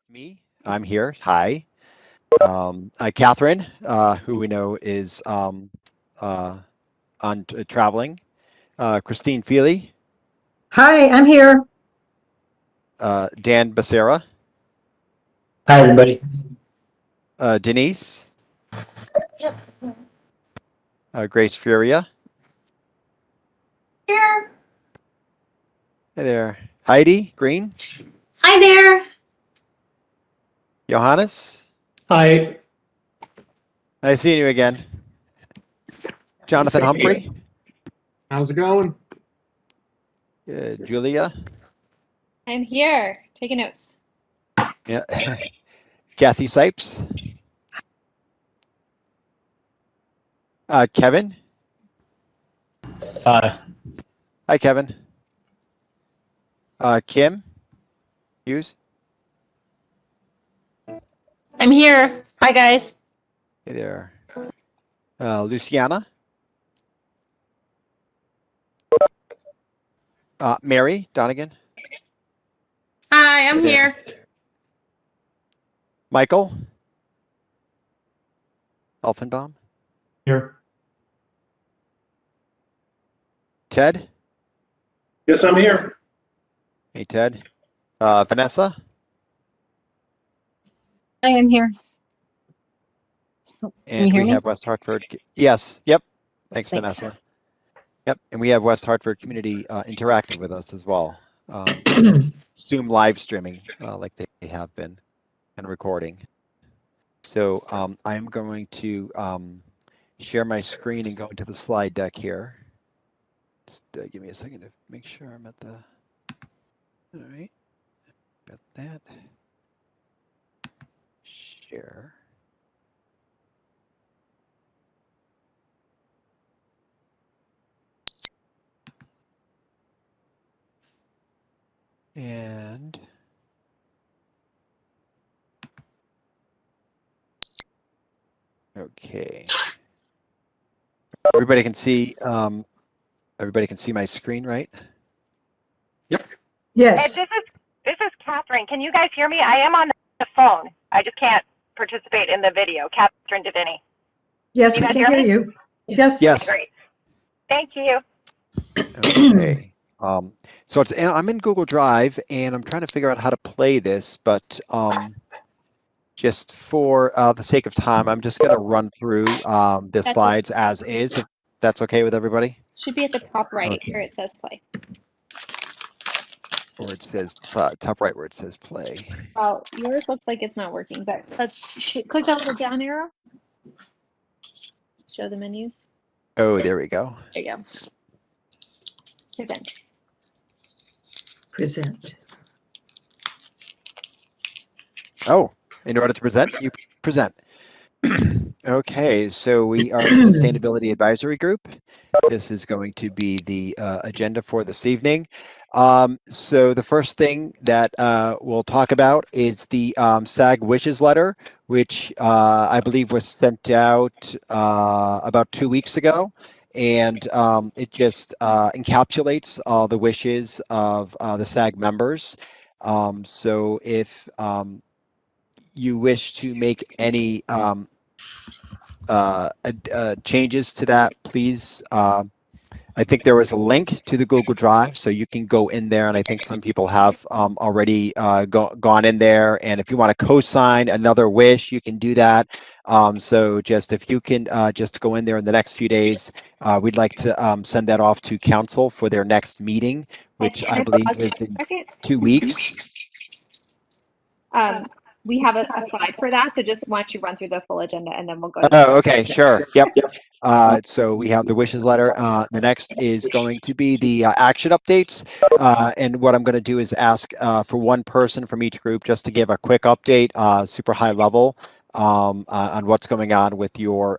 Me, I'm here. Hi. Catherine, who we know is on traveling. Christine Feely, Hi, I'm here. Dan Becerra, Hi, everybody. Denise, Grace Furia. Here. Hey there. Heidi Green, Hi there. Johannes. Hi. Nice seeing you again. Jonathan Humphrey, How's it going? Julia. I'm here taking notes. Yeah. Kathy Sipes, Kevin. Hi. Hi, Kevin. Kim Hughes. I'm here. Hi, guys. Hey there. Luciana. Mary Donegan. Hi, I'm Hey there. here. Michael Elfenbaum. Here. Ted. Yes, I'm here. Hey, Ted. Vanessa. I am here. And hear we me? have West Hartford. Yes. Yep. Thanks, Thanks. Vanessa. Yep. And we have West Hartford Community Interactive with us as well. Zoom live streaming like they have been and recording. So I'm going to share my screen and go into the slide deck here. Just give me a second to make sure I'm at the. All right. Got that. Share. And okay. Everybody can see my screen, right? Yes. This is Catherine. Can you guys hear me? I am on the phone. I just can't participate in the video. Catherine Devini. Yes, You we guys can hear hear me? you. Yes. Yes. Great. Thank you. Okay. So I'm in Google Drive and I'm trying to figure out how to play this, but just for the sake of time, I'm just going to run through the That's slides as is, if that's okay with everybody. Should be at the top right Okay. where it says play. Where it says top right where it says play. Well, yours looks like it's not working, but let's click that little down arrow. Show the menus. Oh, there we go. There you go. Present. Present. Oh, in order to present, you present. Okay, so we are the Sustainability Advisory Group. This is going to be the agenda for this evening. So the first thing that we'll talk about is the SAG Wishes Letter, which I believe was sent out about 2 weeks ago. And it just encapsulates all the wishes of the SAG members. So if you wish to make any changes to that, please. I think there was a link to the Google Drive, so you can go in there, and I think some people have already gone in there. And if you want to co-sign another wish, you can do that. So just if you can just go in there in the next few days, we'd like to send that off to council for their next meeting, which I believe is in 2 weeks. We have a slide for that, so just why don't you run through the full agenda and then we'll go. Oh, okay, sure. Yep. So we have the wishes letter. The next is going to be the action updates. And what I'm going to do is ask for one person from each group just to give a quick update, super high level, on what's going on with your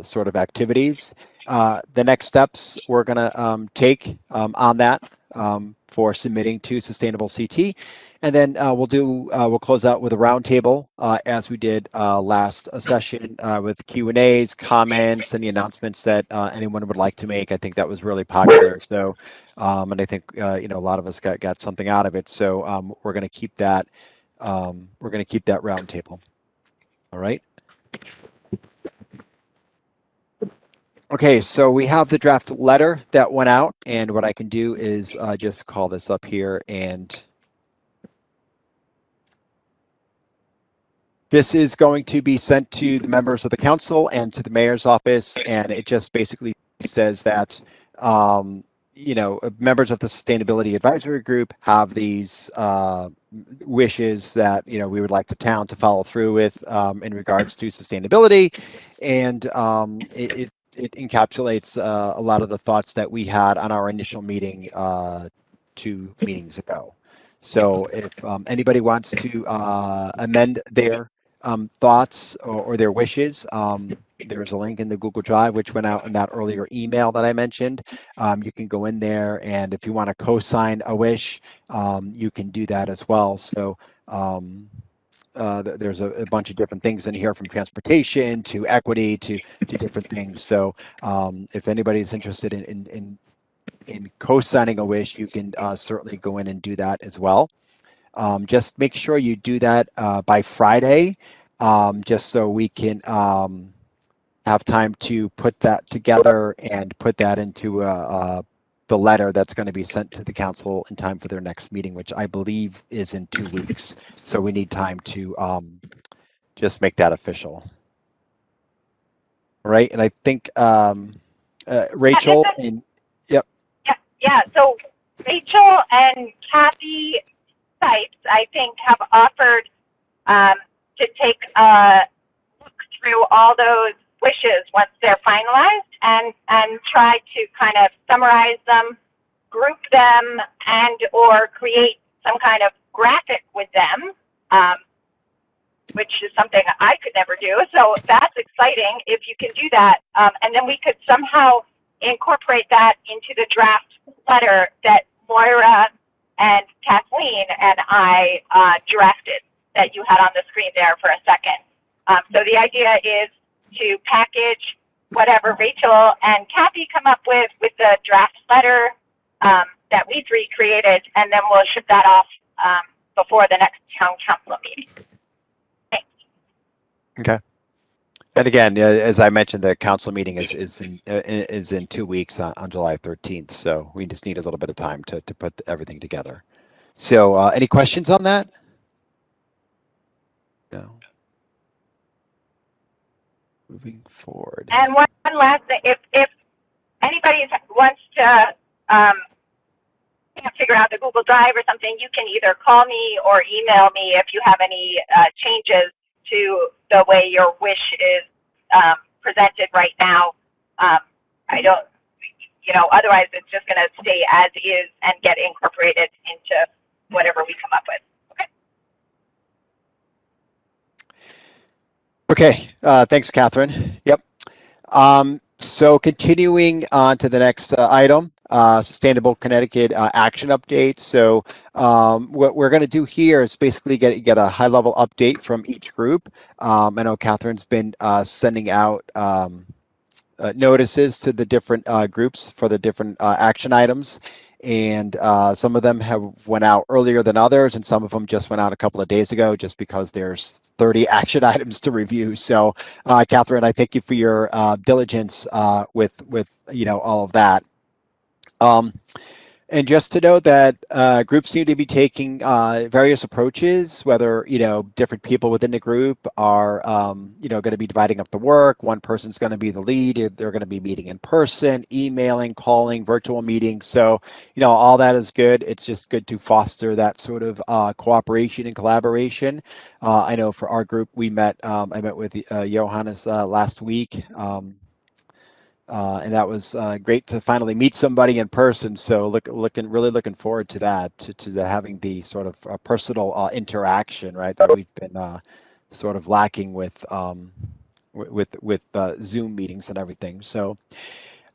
sort of activities. The next steps we're going to take on that for submitting to Sustainable CT. And then we'll close out with a roundtable as we did last session with Q&As, comments, and the announcements that anyone would like to make. I think that was really popular. So, and I think a lot of us got something out of it. So we're going to keep that. We're going to keep that roundtable. All right. Okay, so we have the draft letter that went out, and what I can do is just call this up here, and this is going to be sent to the members of the council and to the mayor's office, and it just basically says that members of the Sustainability Advisory Group have these wishes that we would like the town to follow through with in regards to sustainability, and it encapsulates a lot of the thoughts that we had on our initial meeting 2 meetings ago. So if anybody wants to amend their thoughts or their wishes, there's a link in the Google Drive which went out in that earlier email that I mentioned. You can go in there, and if you want to co-sign a wish, you can do that as well. So there's a bunch of different things in here, from transportation to equity to different things. So if anybody's interested in co-signing a wish, you can certainly go in and do that as well. Just make sure you do that by Friday, just so we can have time to put that together and put that into the letter that's going to be sent to the council in time for their next meeting, which I believe is in 2 weeks. So we need time to just make that official. All right, and I think Rachel and yep. Yeah, so Rachel and Kathy Sipes, I think, have offered to take a look through all those wishes once they're finalized and try to kind of summarize them, group them, and or create some kind of graphic with them, which is something I could never do. So that's exciting if you can do that. And then we could somehow incorporate that into the draft letter that Moira and Kathleen and I drafted that you had on the screen there for a second. So the idea is to package whatever Rachel and Kathy come up with the draft letter that we 3 created, and then we'll ship that off before the next town council meeting. Thanks. Okay. And again, as I mentioned, the council meeting is in 2 weeks on July 13th. So we just need a little bit of time to put everything together. So any questions on that? No. Moving forward. And one last thing, if anybody wants to can't figure out the Google Drive or something, you can either call me or email me if you have any changes to the way your wish is presented right now. I don't, otherwise it's just going to stay as is and get incorporated into whatever we come up with. Okay, thanks, Catherine. Yep. So continuing on to the next item, Sustainable Connecticut action update. So what we're going to do here is basically get a high-level update from each group. I know Catherine's been sending out notices to the different groups for the different action items. And some of them have went out earlier than others, and some of them just went out a couple of days ago, just because there's 30 action items to review. So, Catherine, I thank you for your diligence with all of that. And just to note that groups seem to be taking various approaches, whether, different people within the group are, going to be dividing up the work. One person's going to be the lead. They're going to be meeting in person, emailing, calling, virtual meetings. So, all that is good. It's just good to foster that sort of cooperation and collaboration. I know for our group, I met with Johannes last week. And that was great to finally meet somebody in person. So really looking forward to that, to having the sort of personal interaction, right, that we've been sort of lacking with Zoom meetings and everything. So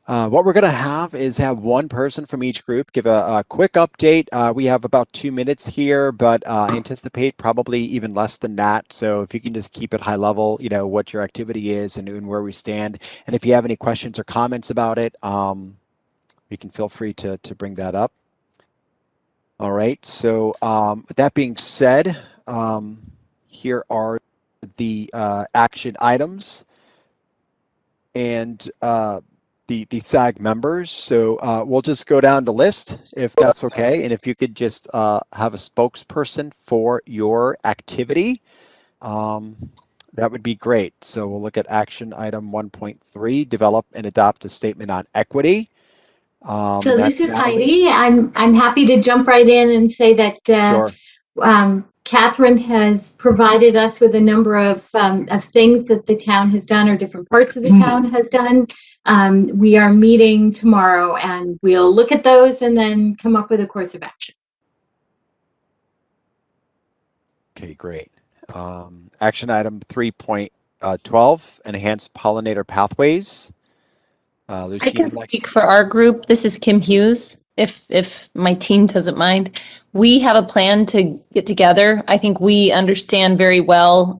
What we're going to have is have one person from each group give a quick update. We have about 2 minutes here, but I anticipate probably even less than that. So if you can just keep it high level, you know, what your activity is and where we stand. And if you have any questions or comments about it, you can feel free to bring that up. All right. So with that being said, here are the action items and the SAG members. So we'll just go down the list if that's okay. And if you could just have a spokesperson for your activity, that would be great. So we'll look at action item 1.3, develop and adopt a statement on equity. So this That's is Natalie. Heidi. I'm happy to jump right in and say that Sure. Catherine has provided us with a number of things that the town has done or different parts of the town has done. We are meeting tomorrow and we'll look at those and then come up with a course of action. Okay, great. Action item 3.12, enhance pollinator pathways. Lucy, I can would you like? speak for our group. This is Kim Hughes, if my team doesn't mind. We have a plan to get together. I think we understand very well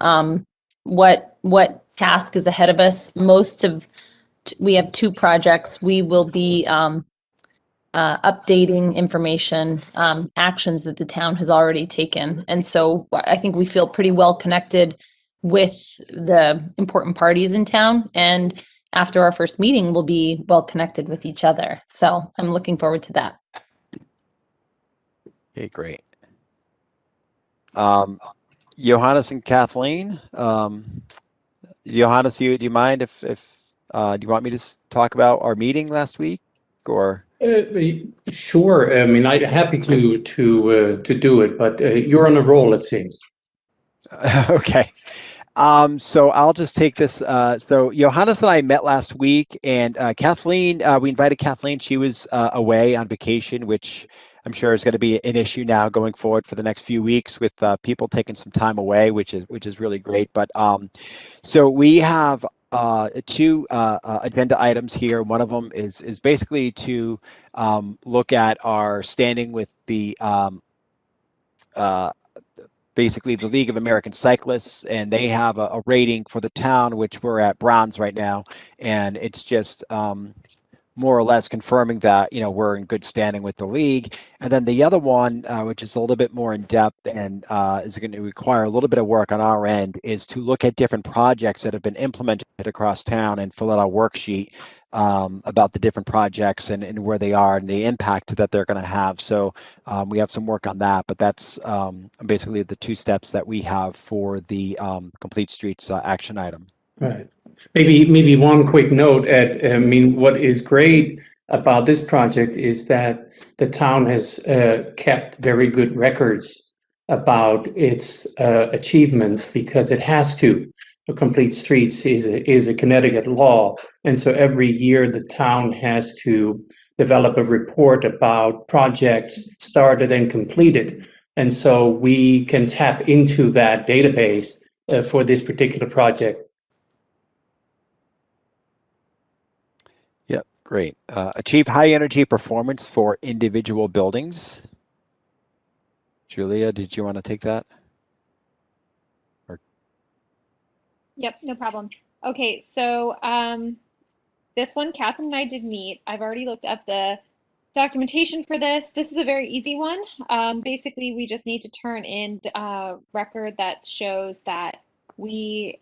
what task is ahead of us. We have 2 projects. We will be updating information, actions that the town has already taken. And so I think we feel pretty well connected with the important parties in town. And after our first meeting, we'll be well connected with each other. So I'm looking forward to that. Okay, great. Johannes and Kathleen. Johannes, do you mind if do you want me to talk about our meeting last week or? Sure. I mean, I'm happy to do it, but you're on a roll, it seems. Okay. So I'll just take this. So Johannes and I met last week, and Kathleen, we invited Kathleen. She was away on vacation, which I'm sure is going to be an issue now going forward for the next few weeks with people taking some time away, which is really great. But so we have 2 agenda items here. One of them is basically to look at our standing with the basically the League of American Cyclists, and they have a rating for the town, which we're at bronze right now, and it's just more or less confirming that, you know, we're in good standing with the league. And then the other one, which is a little bit more in depth and is going to require a little bit of work on our end, is to look at different projects that have been implemented across town and fill out a worksheet about the different projects and where they are and the impact that they're going to have. So we have some work on that, but that's basically the 2 steps that we have for the Complete Streets action item. Right. Maybe one quick note I mean, what is great about this project is that the town has kept very good records about its achievements because it has to. The Complete Streets is a Connecticut law, and so every year the town has to develop a report about projects started and completed, and so we can tap into that database for this particular project. Yep, great. Achieve high energy performance for individual buildings. Julia, did you want to take that? Yep, no problem. Okay, so this one, Catherine and I did meet. I've already looked up the documentation for this. This is a very easy one. Basically, we just need to turn in a record that shows that we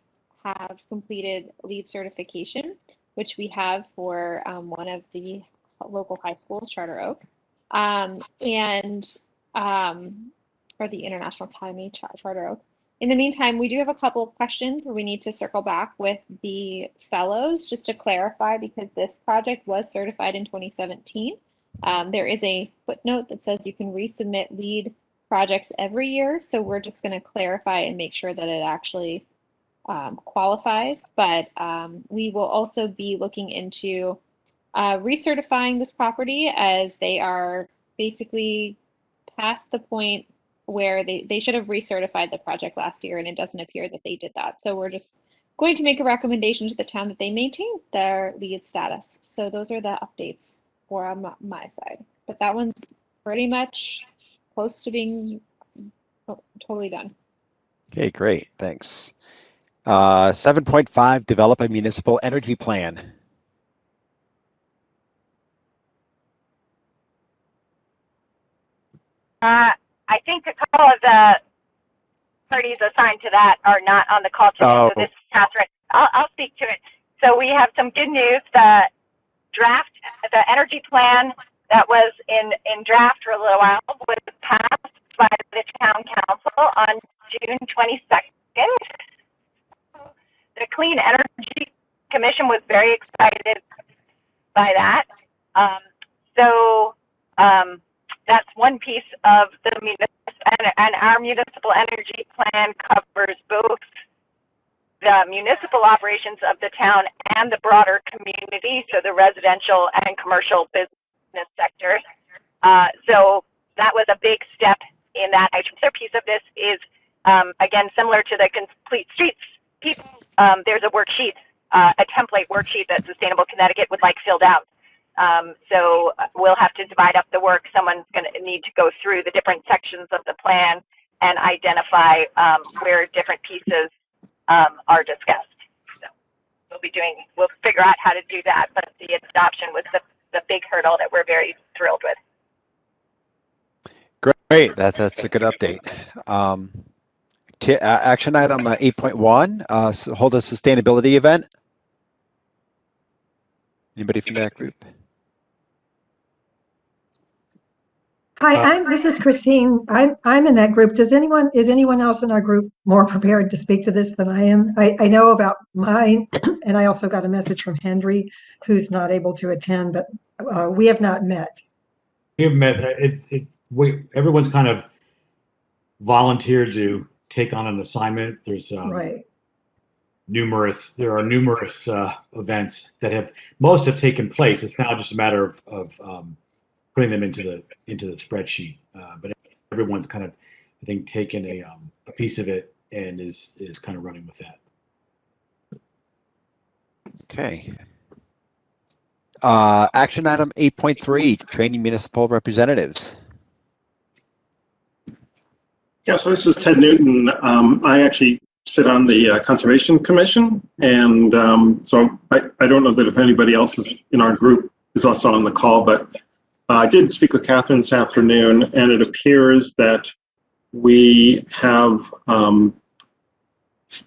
have completed LEED certification, which we have for one of the local high schools, Charter Oak, or the International Academy, Charter Oak. In the meantime, we do have a couple of questions where we need to circle back with the fellows just to clarify, because this project was certified in 2017. There is a footnote that says you can resubmit LEED projects every year. So we're just going to clarify and make sure that it actually qualifies. But we will also be looking into recertifying this property, as they are basically past the point where they should have recertified the project last year, and it doesn't appear that they did that. So we're just going to make a recommendation to the town that they maintain their lead status. So those are the updates for my side. But that one's pretty much close to being totally done. Okay, great. Thanks. 7.5, develop a municipal energy plan. I think a couple of the parties assigned to that are not on the call today. Oh. So this is Catherine. I'll speak to it. So we have some good news. The draft, the energy plan that was in draft for a little while was passed by the town council on June 22nd. The Clean Energy Commission was very excited by that. That's one piece of the and our municipal energy plan covers both the municipal operations of the town and the broader community, so the residential and commercial business sectors. So that was a big step in that. Another piece of this is, again, similar to the Complete Streets people, there's a worksheet, a template worksheet that Sustainable Connecticut would like filled out. So we'll have to divide up the work. Someone's going to need to go through the different sections of the plan and identify where different pieces are discussed. So we'll figure out how to do that, but the adoption was the big hurdle that we're very thrilled with. Great, that's a good update. Action item 8.1, hold a sustainability event. Anybody from that group? Hi, this is Christine. I'm in that group. Is anyone else in our group more prepared to speak to this than I am? I know about mine, and I also got a message from Henry, who's not able to attend, but we have not met. We have met. Everyone's kind of volunteered to take on an assignment. There's Right. There are numerous events that most have taken place. It's now just a matter of putting them into the spreadsheet. But everyone's kind of, I think, taken a piece of it and is kind of running with that. Okay. Action item 8.3, training municipal representatives. Yeah, so this is Ted Newton. I actually sit on the Conservation Commission, and so I don't know that if anybody else is in our group is also on the call, but I did speak with Catherine this afternoon, and it appears that we have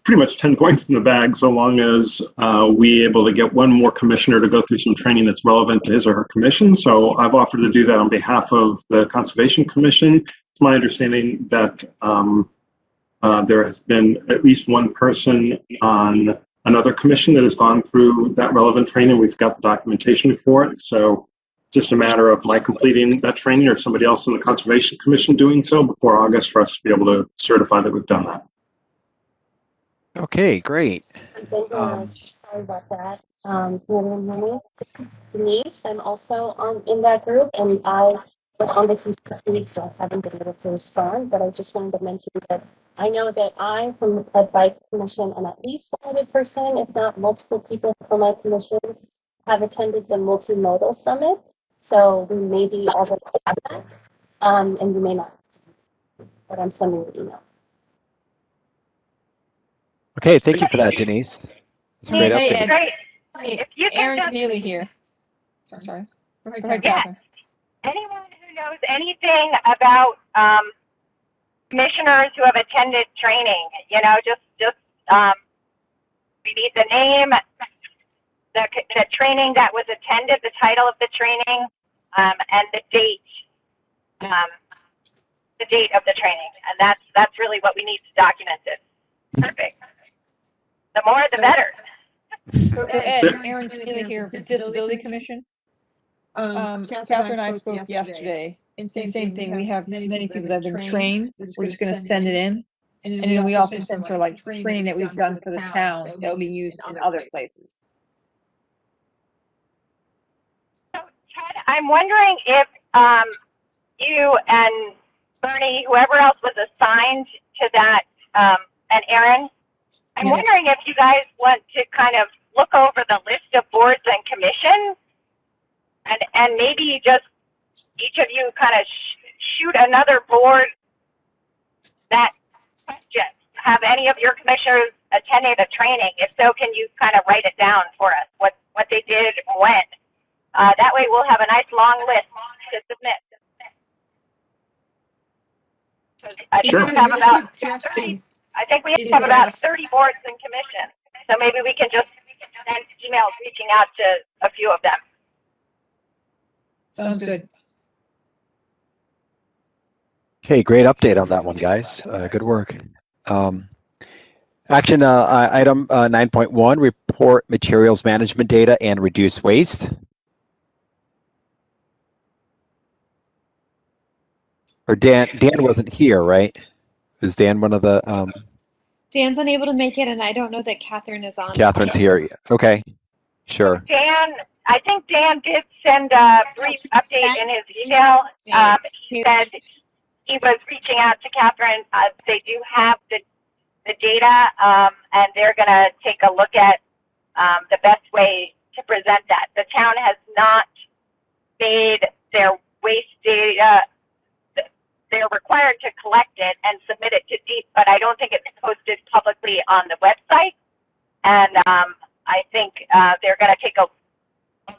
pretty much 10 points in the bag, so long as we're able to get one more commissioner to go through some training that's relevant to his or her commission. So I've offered to do that on behalf of the Conservation Commission. It's my understanding that there has been at least one person on another commission that has gone through that relevant training. We've got the documentation for it. So just a matter of my completing that training or somebody else in the Conservation Commission doing so before August for us to be able to certify that we've done that. Okay, great. Sorry about that. Denise, I'm also in that group, and I was on vacation this week, so I haven't been able to respond, but I just wanted to mention that I know that I, from the Advice Commission, and at least one other person, if not multiple people from my commission, have attended the multimodal summit. So we may be already at that, and you may not, but I'm sending the email. Okay, thank you for that, Denise. It's a great Hey, update. great. Hey, If you can Aaron just, Neely here. Sorry. Go ahead, yeah, Catherine. anyone who knows anything about commissioners who have attended training, just we need the name, the training that was attended, the title of the training, and the date of the training, and that's really what we need to document this. Perfect. The more, the better. So Ed, Aaron Neely here, the Disability Commission. Catherine and I spoke yesterday. And same thing. We have many people that have been trained. We're just going to send it in. And then we also send for like training that we've done for the town that will be used in other places. So, Ted, I'm wondering if you and Bernie, whoever else was assigned to that, and Aaron, I'm wondering if you guys want to kind of look over the list of boards and commissions, and maybe just each of you kind of shoot another board that question. Have any of your commissioners attended a training? If so, can you kind of write it down for us, what they did, when? That way we'll have a nice long list to submit. I think Sure. we have about 30, I think we have about 30 boards and commissions. So maybe we can just send emails reaching out to a few of them. Sounds good. Okay, great update on that one, guys. Good work. Action item 9.1, report materials management data and reduce waste. Or Dan wasn't here, right? Was Dan one of the? Dan's unable to make it, and I don't know that Catherine is on. Catherine's here. Okay, sure. Dan, I think Dan did send a brief update in his email. He said he was reaching out to Catherine. They do have the data, and they're going to take a look at the best way to present that. The town has not made their waste data. They're required to collect it and submit it to DEEP, but I don't think it's posted publicly on the website. And I think they're going to take a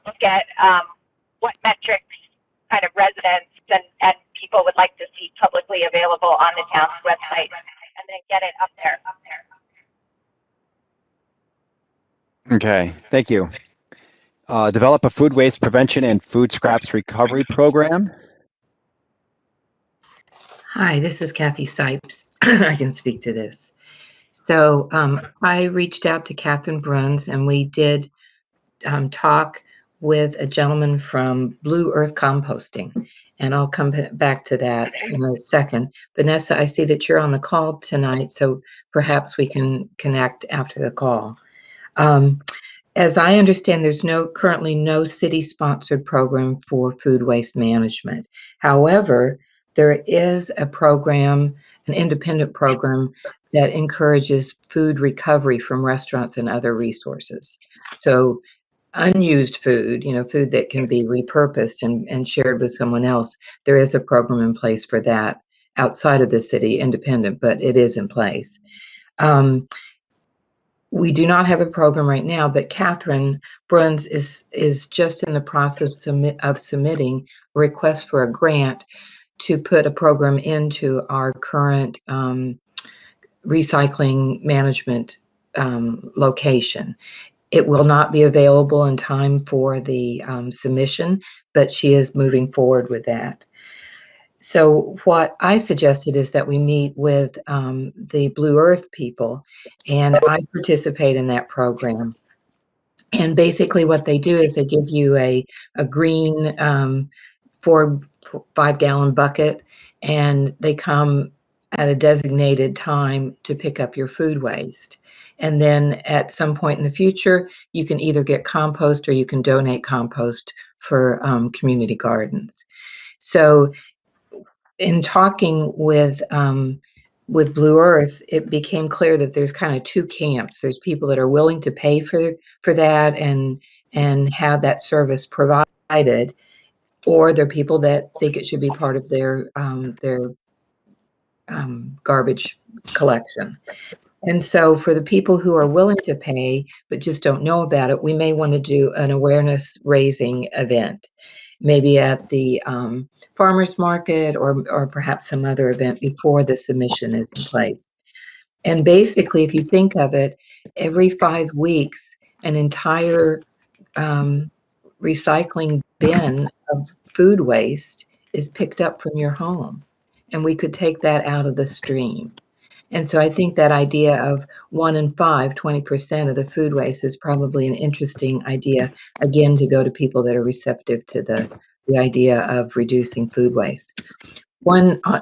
look at what metrics kind of residents and people would like to see publicly available on the town's website, and then get it up there. Okay, thank you. Develop a food waste prevention and food scraps recovery program. Hi, this is Kathy Sipes. I can speak to this. So I reached out to Catherine Bruns, and we did talk with a gentleman from Blue Earth Composting, and I'll come back to that in a second. Vanessa, I see that you're on the call tonight, so perhaps we can connect after the call. As I understand, there's currently no city-sponsored program for food waste management. However, there is a program, an independent program, that encourages food recovery from restaurants and other resources. So unused food, food that can be repurposed and shared with someone else, there is a program in place for that outside of the city, independent, but it is in place. We do not have a program right now, but Catherine Bruns is just in the process of submitting a request for a grant to put a program into our current recycling management location. It will not be available in time for the submission, but she is moving forward with that. So what I suggested is that we meet with the Blue Earth people, and I participate in that program. And basically what they do is they give you a green 5-gallon bucket, and they come at a designated time to pick up your food waste. And then at some point in the future, you can either get compost or you can donate compost for community gardens. So in talking with Blue Earth, it became clear that there's kind of two camps. There's people that are willing to pay for that and have that service provided, or there are people that think it should be part of their garbage collection. And so for the people who are willing to pay but just don't know about it, we may want to do an awareness raising event, maybe at the farmers market or perhaps some other event before the submission is in place. And basically, if you think of it, every 5 weeks, an entire recycling bin of food waste is picked up from your home, and we could take that out of the stream. And so I think that idea of 1 in 5, 20% of the food waste is probably an interesting idea, again, to go to people that are receptive to the idea of reducing food waste.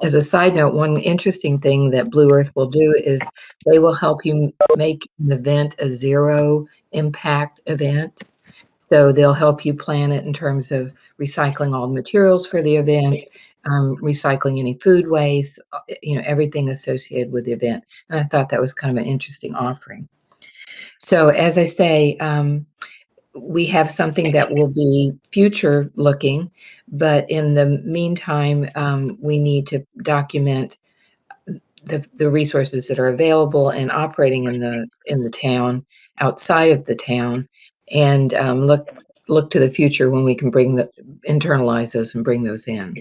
As a side note, one interesting thing that Blue Earth will do is they will help you make an event a zero impact event. So they'll help you plan it in terms of recycling all the materials for the event, recycling any food waste, everything associated with the event. And I thought that was kind of an interesting offering. So as I say, we have something that will be future looking, but in the meantime, we need to document the resources that are available and operating in the town, outside of the town, and look to the future when we can internalize those and bring those in.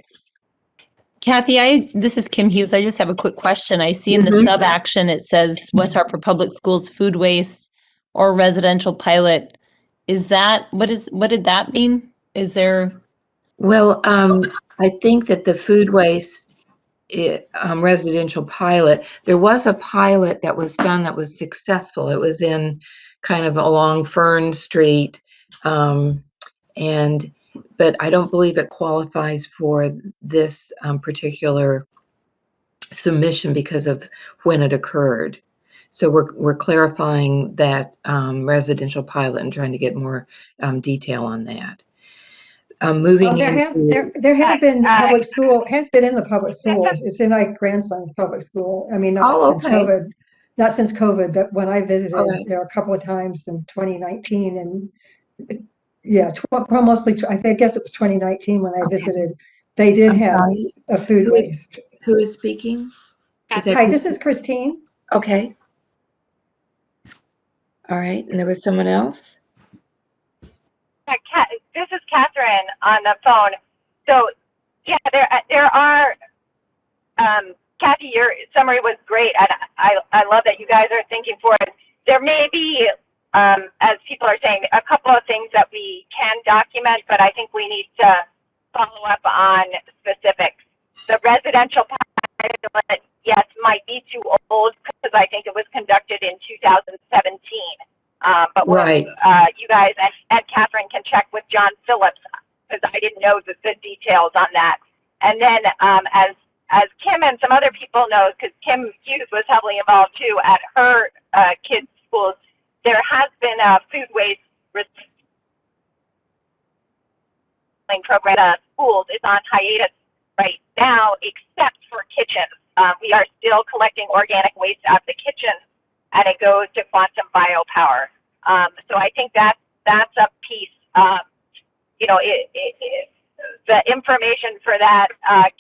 Kathy, this is Kim Hughes. I just have a quick question. I see in the sub action it says West Hartford Public Schools food waste or residential pilot. Is that what did that mean? Is there? Well, I think that the food waste residential pilot, there was a pilot that was done that was successful. It was in kind of along Fern Street, but I don't believe it qualifies for this particular submission because of when it occurred. So we're clarifying that residential pilot and trying to get more detail on that. Moving There have been public school, has been in the public schools. It's in my grandson's public school. I mean, not since COVID, but when I visited there a couple of times in 2019 and mostly, I guess it was 2019 when I visited. They did have a food waste. Who is speaking? Hi, this is Christine. Okay. All right, and there was someone else? This is Catherine on the phone. So, yeah, there are, Kathy, your summary was great, and I love that you guys are thinking forward. There may be, as people are saying, a couple of things that we can document, but I think we need to follow up on specifics. The residential pilot, yes, might be too old because I think it was conducted in 2017. But you guys and Catherine can check with John Phillips because I didn't know the details on that. And then as Kim and some other people know, because Kim Hughes was heavily involved too at her kids' schools, there has been a food waste recycling program. Schools is on hiatus right now, except for kitchens. We are still collecting organic waste at the kitchens, and it goes to quantum biopower. So I think that's a piece. The information for that,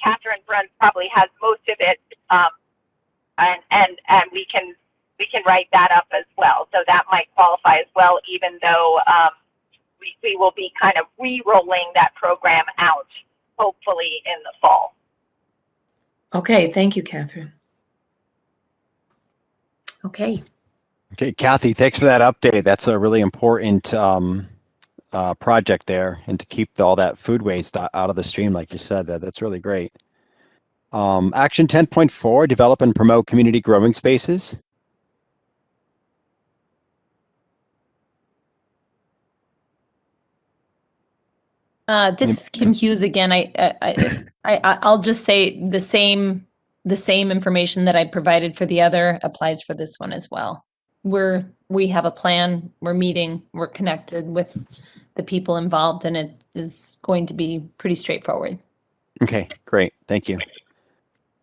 Catherine Bruns probably has most of it, and we can write that up as well. So that might qualify as well, even though we will be kind of re-rolling that program out, hopefully in the fall. Okay, thank you, Catherine. Okay. Okay, Kathy, thanks for that update. That's a really important project there, and to keep all that food waste out of the stream, like you said, that's really great. Action 10.4, develop and promote community growing spaces. This is Kim Hughes again. I'll just say the same information that I provided for the other applies for this one as well. We have a plan, we're meeting, we're connected with the people involved, and it is going to be pretty straightforward. Okay, great. Thank you.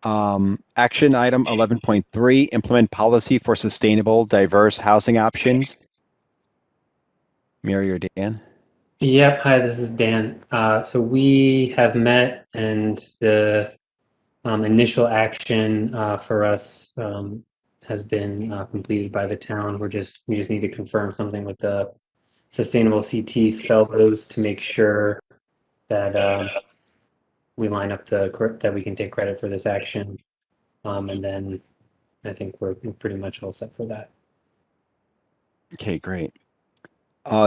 Action item 11.3, implement policy for sustainable, diverse housing options. Mary or Dan? Yep. Hi, this is Dan. So we have met, and the initial action for us has been completed by the town. We just need to confirm something with the Sustainable CT fellows to make sure that we line up that we can take credit for this action, and then I think we're pretty much all set for that. Okay, great.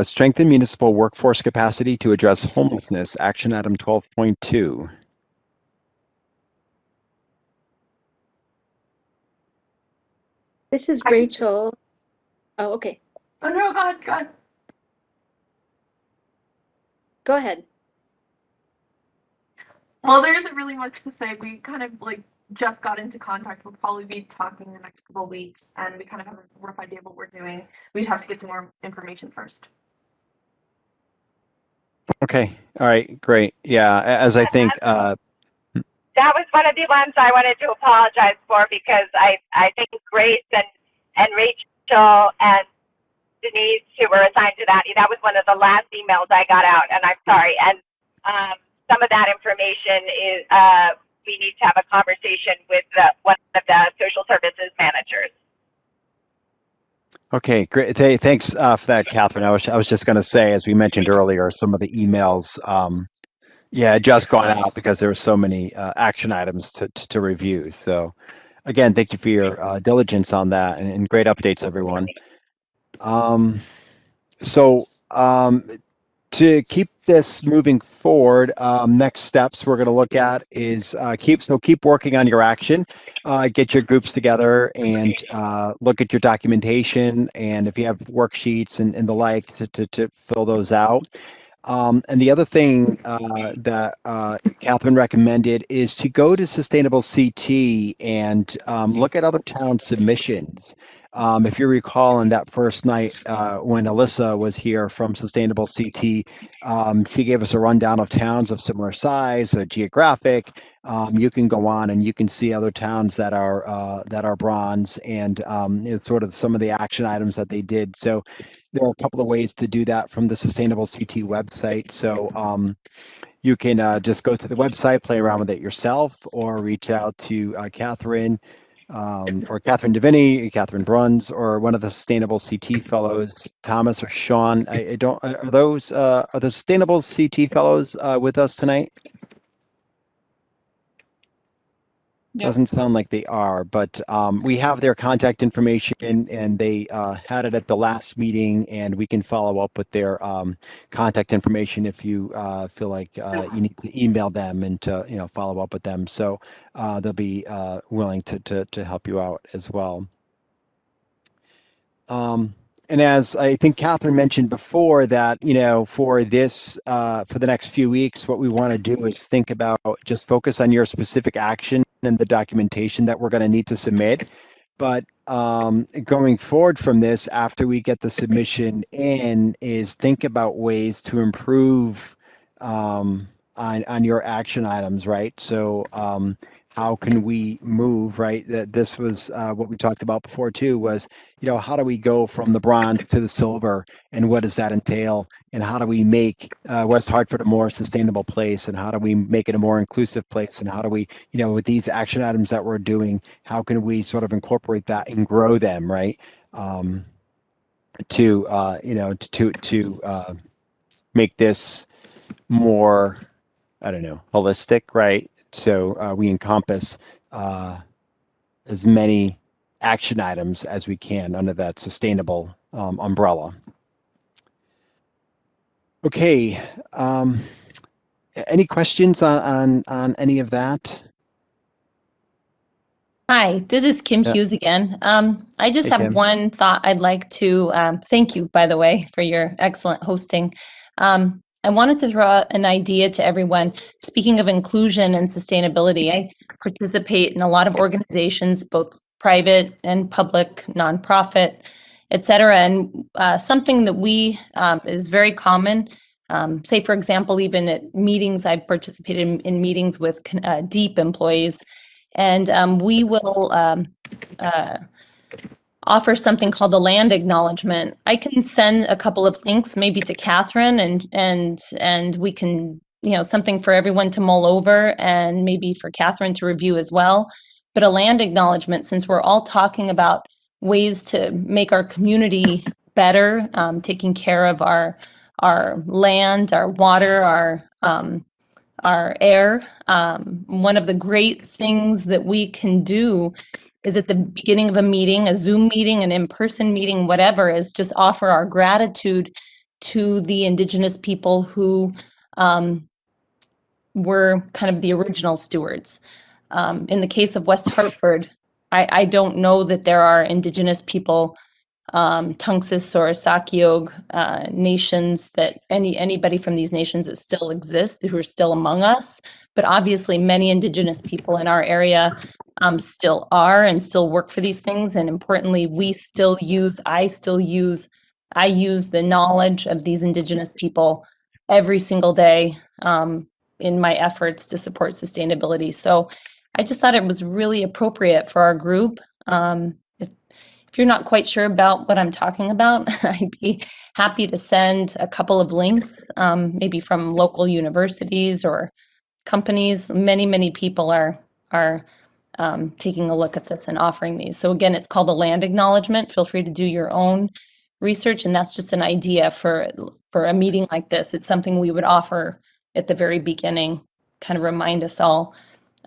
Strengthen municipal workforce capacity to address homelessness. Action item 12.2. This is Rachel. Oh, okay. Oh no, go ahead. Go ahead. Well, there isn't really much to say. We kind of just got into contact. We'll probably be talking in the next couple of weeks, and we kind of have a rough idea of what we're doing. We just have to get some more information first. Okay. All right. Great. Yeah. As I think, that was one of the ones I wanted to apologize for, because I think Grace and Rachel and Denise, who were assigned to that was one of the last emails I got out, and I'm sorry. And some of that information is, we need to have a conversation with one of the social services managers. Okay, great. Thanks for that, Catherine. I was just going to say, as we mentioned earlier, some of the emails, just gone out because there were so many action items to review. So, again, thank you for your diligence on that, and great updates, everyone. To keep this moving forward, next steps we're going to look at is keep working on your action, get your groups together, and look at your documentation, and if you have worksheets and the like, to fill those out. And the other thing that Catherine recommended is to go to Sustainable CT and look at other town submissions. If you recall, on that first night when Alyssa was here from Sustainable CT, she gave us a rundown of towns of similar size, geographic. You can go on and you can see other towns that are bronze, and is sort of some of the action items that they did. So there are a couple of ways to do that from the Sustainable CT website. So you can just go to the website, play around with it yourself, or reach out to Catherine or Catherine Deviney, Catherine Bruns, or one of the Sustainable CT fellows, Thomas or Sean. I don't. Are the Sustainable CT fellows with us tonight? Doesn't sound like they are, but we have their contact information, and they had it at the last meeting, and we can follow up with their contact information if you feel like you need to email them and to follow up with them. So they'll be willing to help you out as well. And as I think Catherine mentioned before, that for this for the next few weeks, what we want to do is think about, just focus on your specific action and the documentation that we're going to need to submit. But going forward from this, after we get the submission in, is think about ways to improve on your action items, right? So how can we move, right? That this was what we talked about before too, was how do we go from the bronze to the silver, and what does that entail, and how do we make West Hartford a more sustainable place, and how do we make it a more inclusive place, and how do we, with these action items that we're doing, how can we sort of incorporate that and grow them, right? To make this more, I don't know, holistic, right? So we encompass as many action items as we can under that sustainable umbrella. Okay. Any questions on any of that? Hi, this is Kim Hughes again. I just Hey, have Kim. one thought I'd like to thank you, by the way, for your excellent hosting. I wanted to throw out an idea to everyone. Speaking of inclusion and sustainability, I participate in a lot of organizations, both private and public, nonprofit, et cetera. And something that we is very common, say, for example, even at meetings, I've participated in meetings with DEEP employees, and we will offer something called the land acknowledgement. I can send a couple of links maybe to Catherine, and we can, something for everyone to mull over, and maybe for Catherine to review as well. But a land acknowledgement, since we're all talking about ways to make our community better, taking care of our land, our water, our air. One of the great things that we can do is at the beginning of a meeting, a Zoom meeting, an in-person meeting, whatever, is just offer our gratitude to the Indigenous people who were kind of the original stewards. In the case of West Hartford, I don't know that there are Indigenous people, Tungus or Sakyog nations, that anybody from these nations that still exist, who are still among us. But obviously many Indigenous people in our area still are and still work for these things. And importantly, I use the knowledge of these Indigenous people every single day in my efforts to support sustainability. So I just thought it was really appropriate for our group. If you're not quite sure about what I'm talking about, I'd be happy to send a couple of links, maybe from local universities or companies. Many people are taking a look at this and offering these. So again, it's called a land acknowledgement. Feel free to do your own research, and that's just an idea for a meeting like this. It's something we would offer at the very beginning, kind of remind us all,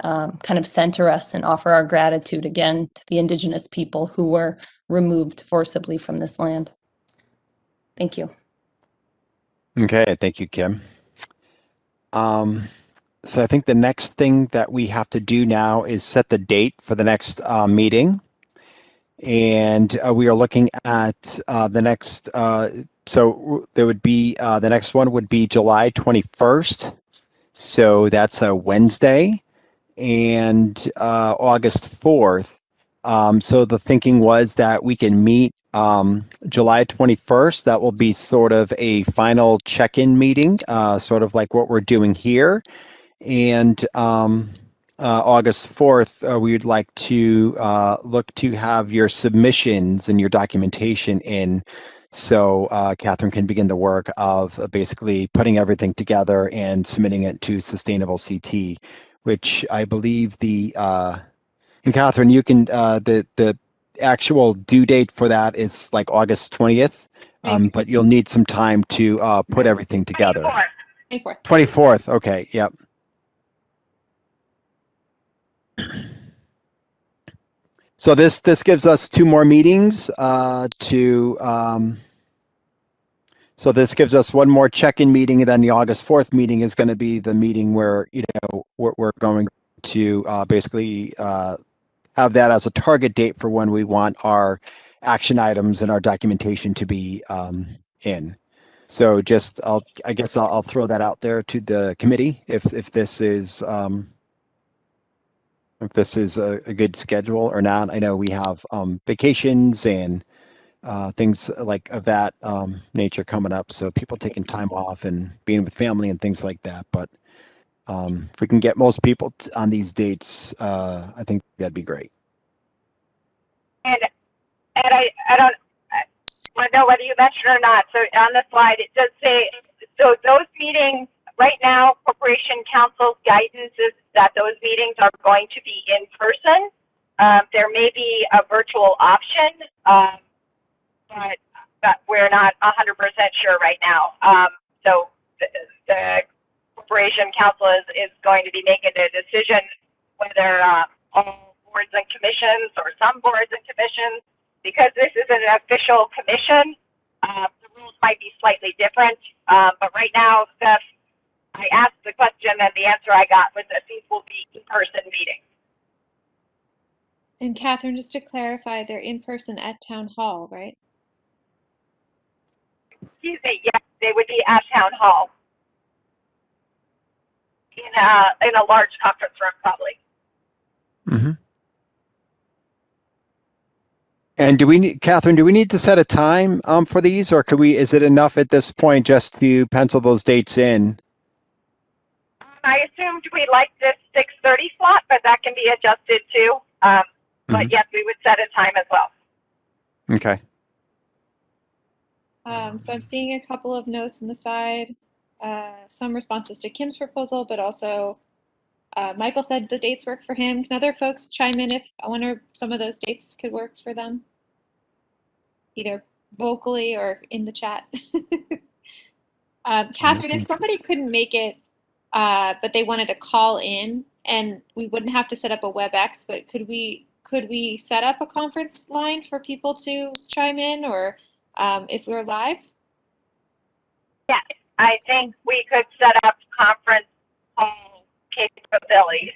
kind of center us and offer our gratitude again to the Indigenous people who were removed forcibly from this land. Thank you. Okay, thank you, Kim. So I think the next thing that we have to do now is set the date for the next meeting. And we are looking at the next, so there would be, the next one would be July 21st. So that's a Wednesday, and August 4th. So the thinking was that we can meet July 21st. That will be sort of a final check-in meeting, sort of like what we're doing here. And August 4th, we would like to look to have your submissions and your documentation in, so Catherine can begin the work of basically putting everything together and submitting it to Sustainable CT, which I believe and Catherine, you can, the actual due date for that is like August 20th, but you'll need some time to put everything together. 24th. 24th, okay, yep. So this gives us 2 more meetings so this gives us 1 more check-in meeting, and then the August 4th meeting is going to be the meeting where, you know, we're going to basically have that as a target date for when we want our action items and our documentation to be in. So just I guess I'll throw that out there to the committee if this is a good schedule or not. I know we have vacations and things like of that nature coming up, so people taking time off and being with family and things like that. But if we can get most people on these dates, I think that'd be great. And I don't want to know whether you mentioned or not. So on the slide, it does say, so those meetings, right now, Corporation Council's guidance is that those meetings are going to be in person. There may be a virtual option, but we're not 100% sure right now. So the Corporation Council is going to be making a decision whether all boards and commissions or some boards and commissions, because this is an official commission, the rules might be slightly different. But right now, Steph, I asked the question and the answer I got was that these will be in-person meetings. And Catherine, just to clarify, they're in person at Town Hall, right? Excuse me, yes, they would be at Town Hall in a large conference room, probably. Mm-hmm. And Catherine, do we need to set a time for these, or is it enough at this point just to pencil those dates in? I assumed we liked this 6:30 slot, but that can be adjusted too. But yes, we would set a time as well. Okay. So I'm seeing a couple of notes on the side, some responses to Kim's proposal, but also Michael said the dates work for him. Can other folks chime in if I wonder some of those dates could work for them? Either vocally or in the chat. Catherine, if somebody couldn't make it, but they wanted to call in, and we wouldn't have to set up a WebEx, but could we set up a conference line for people to chime in, or if we're live? Yes, I think we could set up conference call capabilities.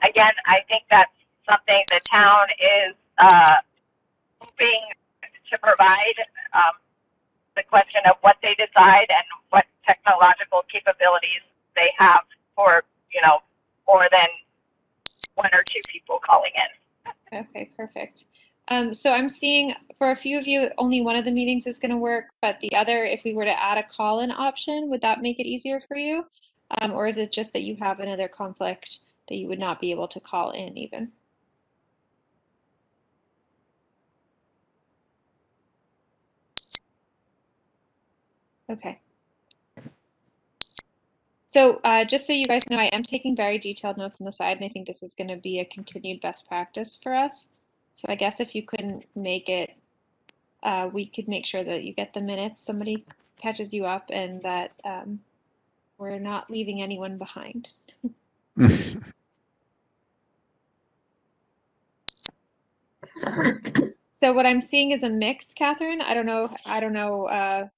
Again, I think that's something the town is hoping to provide. The question of what they decide and what technological capabilities they have for, more than 1 or 2 people calling in. Okay, perfect. So I'm seeing for a few of you, only one of the meetings is going to work, but the other, if we were to add a call-in option, would that make it easier for you? Or is it just that you have another conflict that you would not be able to call in even? Okay. So just so you guys know, I am taking very detailed notes on the side, and I think this is going to be a continued best practice for us. So I guess if you couldn't make it, we could make sure that you get the minutes, somebody catches you up, and that we're not leaving anyone behind. So what I'm seeing is a mix, Catherine. I don't know.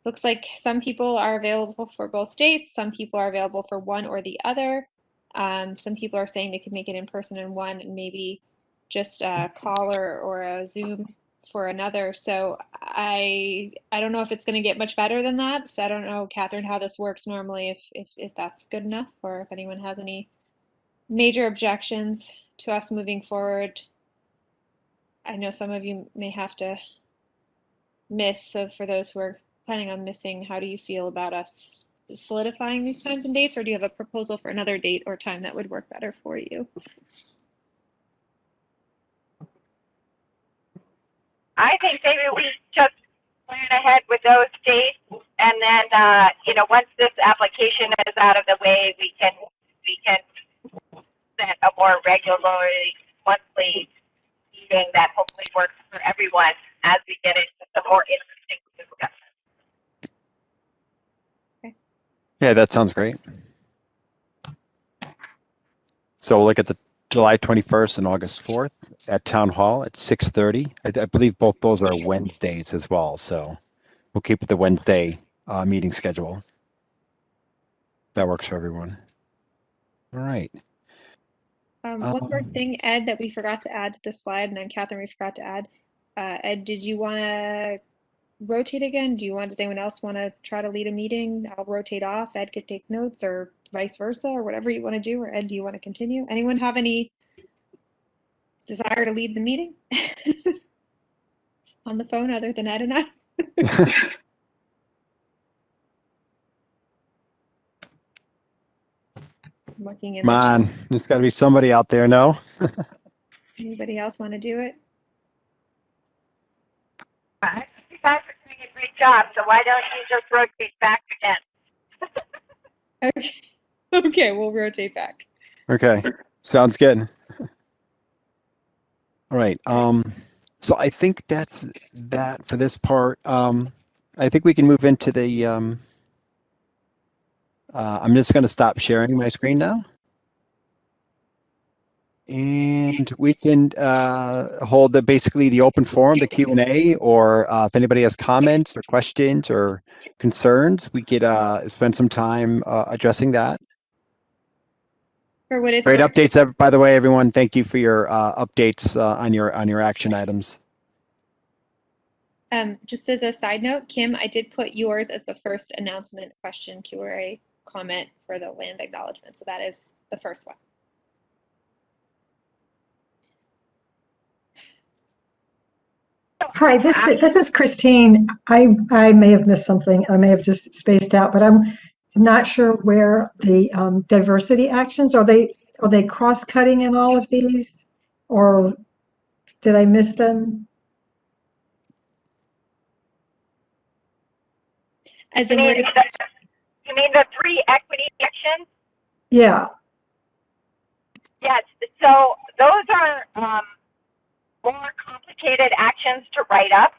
Looks like some people are available for both dates. Some people are available for one or the other. Some people are saying they could make it in person in one and maybe just a call or a Zoom for another. So I don't know if it's going to get much better than that. So I don't know, Catherine, how this works normally, if that's good enough, or if anyone has any major objections to us moving forward. I know some of you may have to miss, so for those who are planning on missing, how do you feel about us solidifying these times and dates, or do you have a proposal for another date or time that would work better for you? I think maybe we just plan ahead with those dates, and then once this application is out of the way, we can set a more regularly monthly meeting that hopefully works for everyone as we get into the more interesting discussion. Yeah, that sounds great. So we'll look at the July 21st and August 4th at Town Hall at 6:30. I believe both those are Wednesdays as well. So we'll keep the Wednesday meeting schedule. That works for everyone. All right. One more thing, Ed, that we forgot to add to this slide, and then Catherine, we forgot to add. Ed, did you want to rotate again? Does anyone else want to try to lead a meeting? I'll rotate off. Ed could take notes, or vice versa, or whatever you want to do. Or Ed, do you want to continue? Anyone have any desire to lead the meeting on the phone other than Ed and I? Looking in Come the chat. on, there's got to be somebody out there, no? Anybody else want to do it? You guys are doing a great job, so why don't you just rotate back again? Okay. Okay, we'll rotate back. Okay, sounds good. All right. So I think that's that for this part. I think we can move into the. I'm just going to stop sharing my screen now. And we can hold basically the open forum, the Q&A, or if anybody has comments or questions or concerns, we could spend some time addressing that. For what it's Great worth. updates, by the way, everyone. Thank you for your updates on your action items. Just as a side note, Kim, I did put yours as the first announcement question Q&A comment for the land acknowledgement. So that is the first one. Hi, this is Christine. I may have missed something. I may have just spaced out, but I'm not sure where the diversity actions are. They cross-cutting in all of these, or did I miss them? As in where You mean the 3 equity actions? Yeah. Yes. So those are more complicated actions to write up.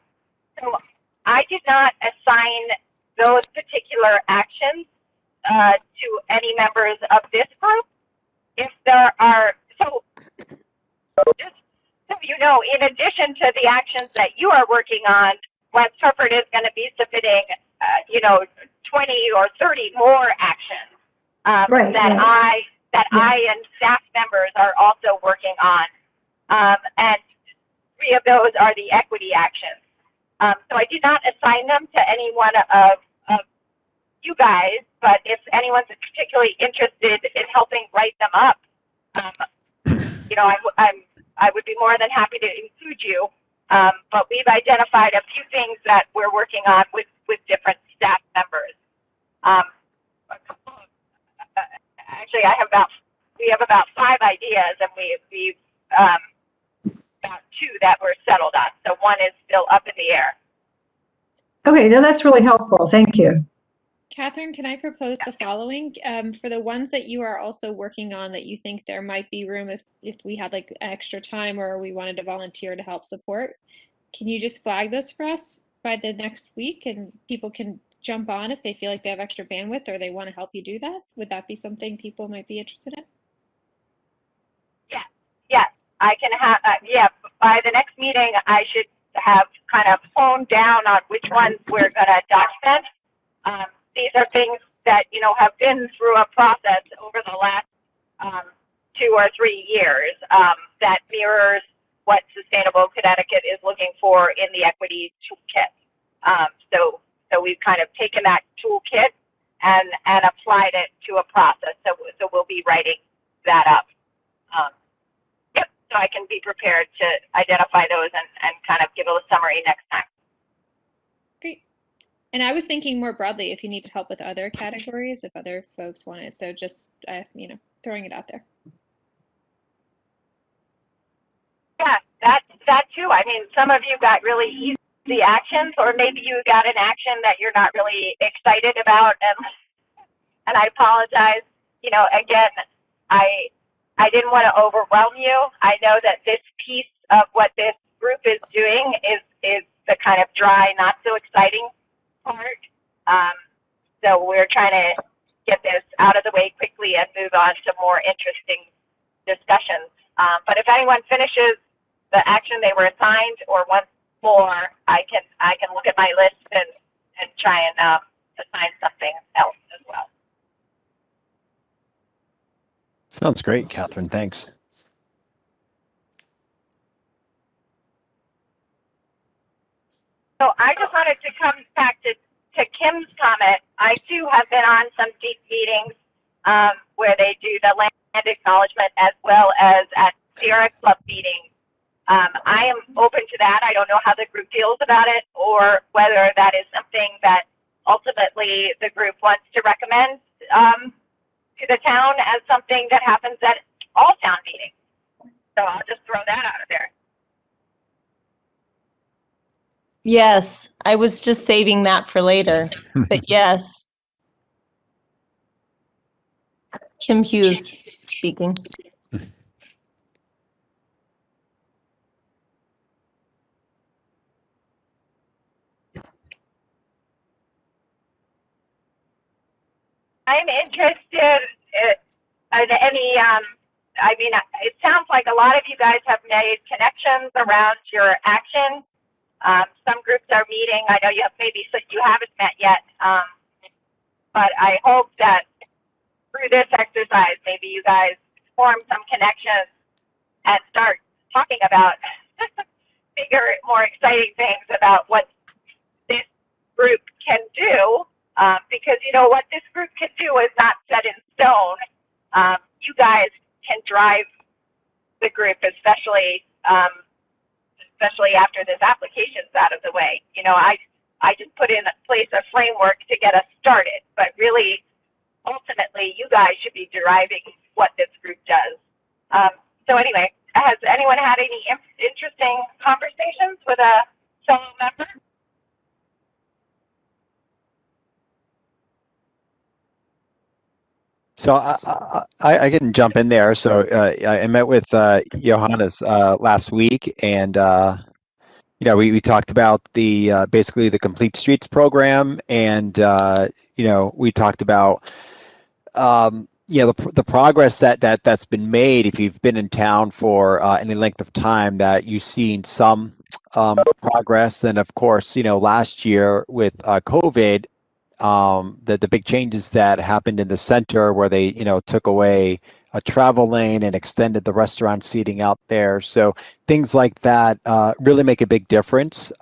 So I did not assign those particular actions to any members of this group. If there are, so just so you know, in addition to the actions that you are working on, West Hartford is going to be submitting, 20 or 30 more actions I and staff members are also working on. And 3 of those are the equity actions. So I did not assign them to any one of you guys, but if anyone's particularly interested in helping write them up, I would be more than happy to include you. But we've identified a few things that we're working on with different staff members. A couple of actually, we have about 5 ideas, and we've about 2 that were settled on. So one is still up in the air. Okay, no, that's really helpful. Thank you. Catherine, can I propose the following? For the ones that you are also working on that you think there might be room if we had like extra time or we wanted to volunteer to help support, can you just flag those for us by the next week and people can jump on if they feel like they have extra bandwidth or they want to help you do that? Would that be something people might be interested in? Yes, I can have, yeah, by the next meeting, I should have kind of honed down on which ones we're going to document. These are things that, you know, have been through a process over the last 2 or 3 years that mirrors what Sustainable Connecticut is looking for in the equity toolkit. So we've kind of taken that toolkit and applied it to a process. So we'll be writing that up. Yep, so I can be prepared to identify those and kind of give a summary next time. Great. And I was thinking more broadly if you needed help with other categories, if other folks wanted. So just, you know, throwing it out there. Yeah, that too. I mean, some of you got really easy actions, or maybe you got an action that you're not really excited about, and I apologize. You know, again, I didn't want to overwhelm you. I know that this piece of what this group is doing is the kind of dry, not so exciting part. So we're trying to get this out of the way quickly and move on to more interesting discussions. But if anyone finishes the action they were assigned or wants more, I can look at my list and try and assign something else as well. Sounds great, Catherine. Thanks. So I just wanted to come back to Kim's comment. I too have been on some deep meetings where they do the land acknowledgement as well as at Sierra Club meetings. I am open to that. I don't know how the group feels about it or whether that is something that ultimately the group wants to recommend to the town as something that happens at all town meetings. So I'll just throw that out of there. Yes, I was just saving that for later, but yes. Kim Hughes speaking. I'm interested in any, I mean, it sounds like a lot of you guys have made connections around your action. Some groups are meeting. I know you have you haven't met yet, but I hope that through this exercise, maybe you guys form some connections and start talking about bigger, more exciting things about what this group can do. Because you know what this group can do is not set in stone. You guys can drive the group, especially after this application's out of the way. You know, I just put in place a framework to get us started, but really, ultimately, you guys should be driving what this group does. So anyway, has anyone had any interesting conversations with a fellow member? So I can jump in there. So I met with Johannes last week, and you know, we talked about the basically the Complete Streets program, and you know, we talked about you know, the progress that's been made. If you've been in town for any length of time, that you've seen some progress. And of course, you know, last year with COVID, the big changes that happened in the center where they, you know, took away a travel lane and extended the restaurant seating out there. So things like that really make a big difference.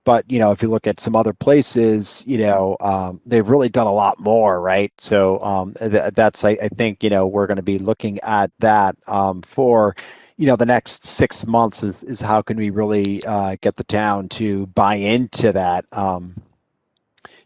But, you know, if you look at some other places, you know, they've really done a lot more, right? So that's, I think, you know, we're going to be looking at that for, you know, the next 6 months is how can we really get the town to buy into that.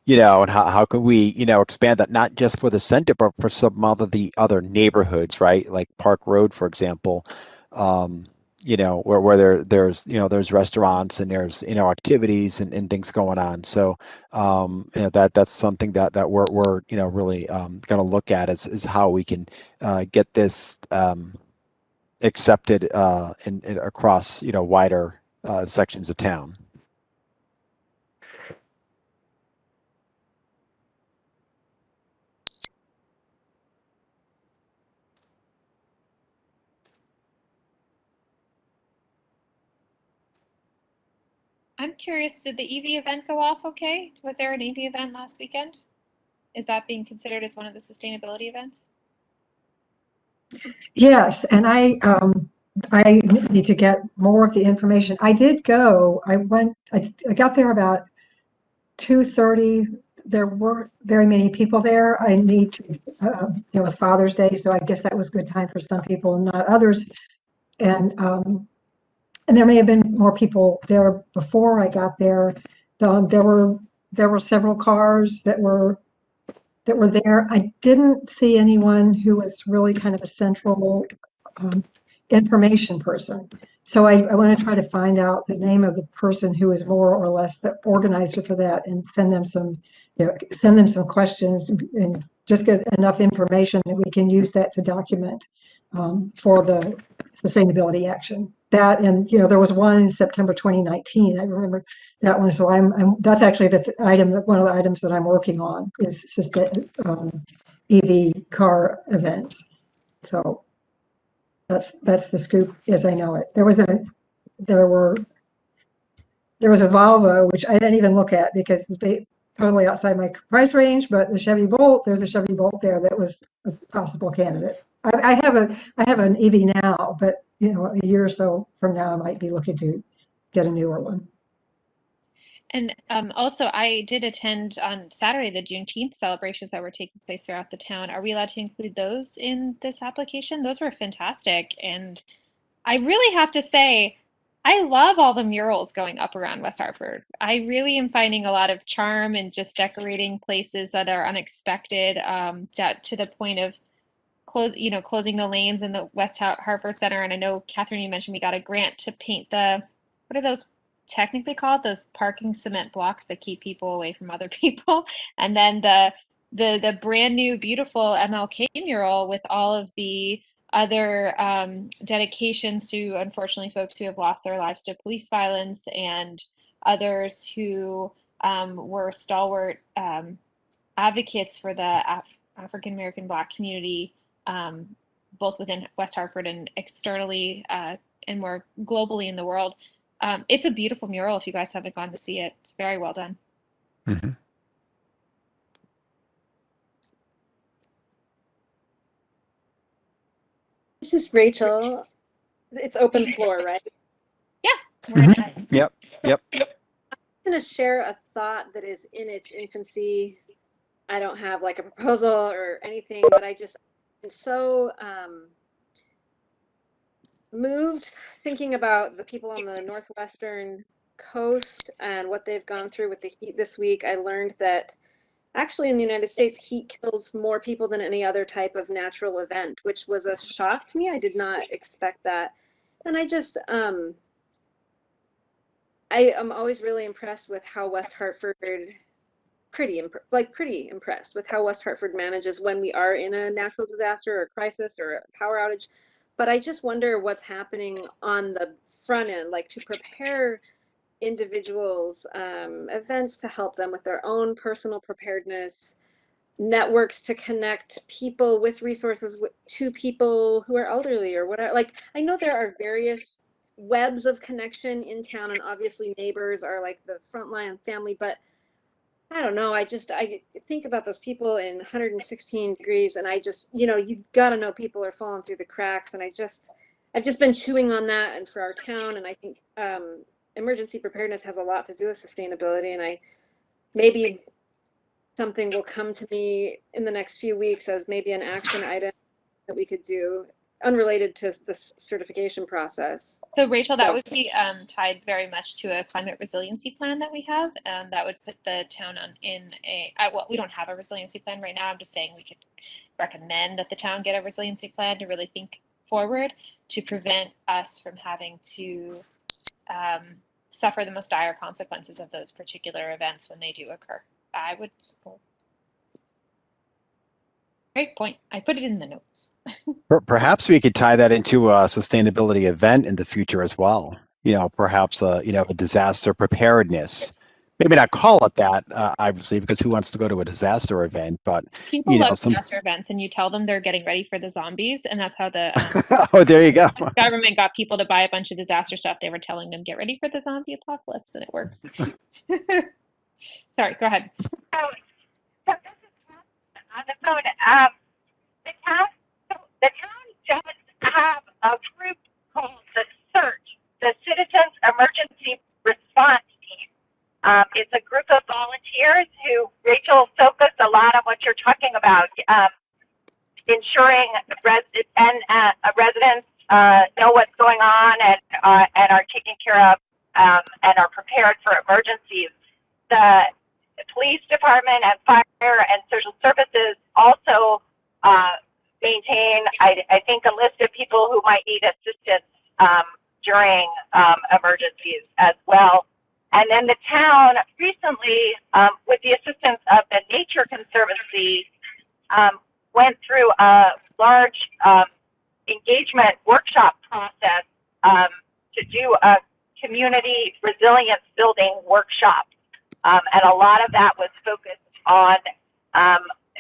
and how can we, expand that not just for the center, but for some the other neighborhoods, right? Like Park Road, for example, where there's restaurants and there's, activities and things going on. So, that's something that we're really going to look at is how we can get this accepted in across, wider sections of town. I'm curious, did the EV event go off okay? Was there an EV event last weekend? Is that being considered as one of the sustainability events? Yes, and I need to get more of the information. I did go. I got there about 2:30. There weren't very many people there. I need to, it was Father's Day, so I guess that was a good time for some people and not others. And there may have been more people there before I got there. There were several cars that were there. I didn't see anyone who was really kind of a central information person. So I want to try to find out the name of the person who is more or less the organizer for that and send them some questions and just get enough information that we can use that to document for the sustainability action. That, and there was one in September 2019. I remember that one. So that's actually the item, that one of the items that I'm working on is EV car events. So that's the scoop as I know it. There was a Volvo, which I didn't even look at because it's totally outside my price range, but the Chevy Bolt, there's a Chevy Bolt there that was a possible candidate. I have an EV now, but a year or so from now, I might be looking to get a newer one. And also, I did attend on Saturday the Juneteenth celebrations that were taking place throughout the town. Are we allowed to include those in this application? Those were fantastic. And I really have to say, I love all the murals going up around West Hartford. I really am finding a lot of charm in just decorating places that are unexpected, to the point of closing the lanes in the West Hartford Center. And I know, Catherine, you mentioned we got a grant to paint what are those technically called? Those parking cement blocks that keep people away from other people. And then the brand new beautiful MLK mural with all of the other dedications to, unfortunately, folks who have lost their lives to police violence and others who were stalwart advocates for the African American Black community, both within West Hartford and externally and more globally in the world. It's a beautiful mural if you guys haven't gone to see it. It's very well done. Mm-hmm. This is Rachel. It's open floor, right? Yeah. Mm-hmm. Yep. I'm going to share a thought that is in its infancy. I don't have like a proposal or anything, but I'm so moved thinking about the people on the northwestern coast and what they've gone through with the heat this week. I learned that actually in the United States, heat kills more people than any other type of natural event, which was a shock to me. I did not expect that. And I am always really impressed with how West Hartford, pretty impressed with how West Hartford manages when we are in a natural disaster or crisis or a power outage. But I just wonder what's happening on the front end, like to prepare individuals, events to help them with their own personal preparedness, networks to connect people with resources to people who are elderly or whatever. Like, I know there are various webs of connection in town, and obviously neighbors are like the frontline family, but I don't know. I think about those people in 116 degrees, and you got to know people are falling through the cracks. And I've just been chewing on that, and for our town, and I think emergency preparedness has a lot to do with sustainability. And maybe something will come to me in the next few weeks as maybe an action item that we could do. unrelated to this certification process. So Rachel, that So- would be tied very much to a climate resiliency plan that we have. That would put the town in a, well, we don't have a resiliency plan right now. I'm just saying we could recommend that the town get a resiliency plan to really think forward to prevent us from having to suffer the most dire consequences of those particular events when they do occur. I would support. Great point. I put it in the notes. Perhaps we could tie that into a sustainability event in the future as well. Perhaps a disaster preparedness. Maybe not call it that, obviously, because who wants to go to a disaster event? But People love disaster events, and you tell them they're getting ready for the zombies, and that's how the oh, there you go. government got people to buy a bunch of disaster stuff. They were telling them, get ready for the zombie apocalypse, and it works. Sorry, go ahead. So this is on the phone. The town does have a group called the SEARCH, the Citizens Emergency Response Team. It's a group of volunteers who, Rachel, focus a lot on what you're talking about, ensuring residents know what's going on and are taken care of and are prepared for emergencies. The police department and fire and social services also maintain, I think, a list of people who might need assistance during emergencies as well. And then the town recently, with the assistance of the Nature Conservancy, went through a large engagement workshop process to do a community resilience building workshop. And a lot of that was focused on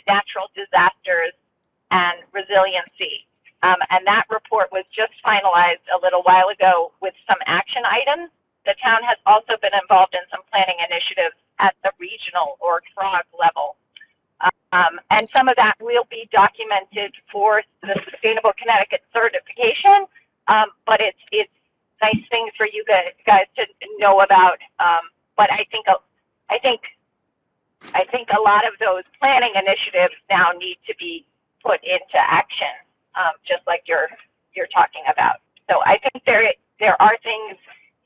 natural disasters and resiliency. And that report was just finalized a little while ago with some action items. The town has also been involved in some planning initiatives at the regional or CROG level. And some of that will be documented for the Sustainable Connecticut certification, but it's nice things for you guys to know about. But I think a lot of those planning initiatives now need to be put into action, just like you're talking about. So I think there are things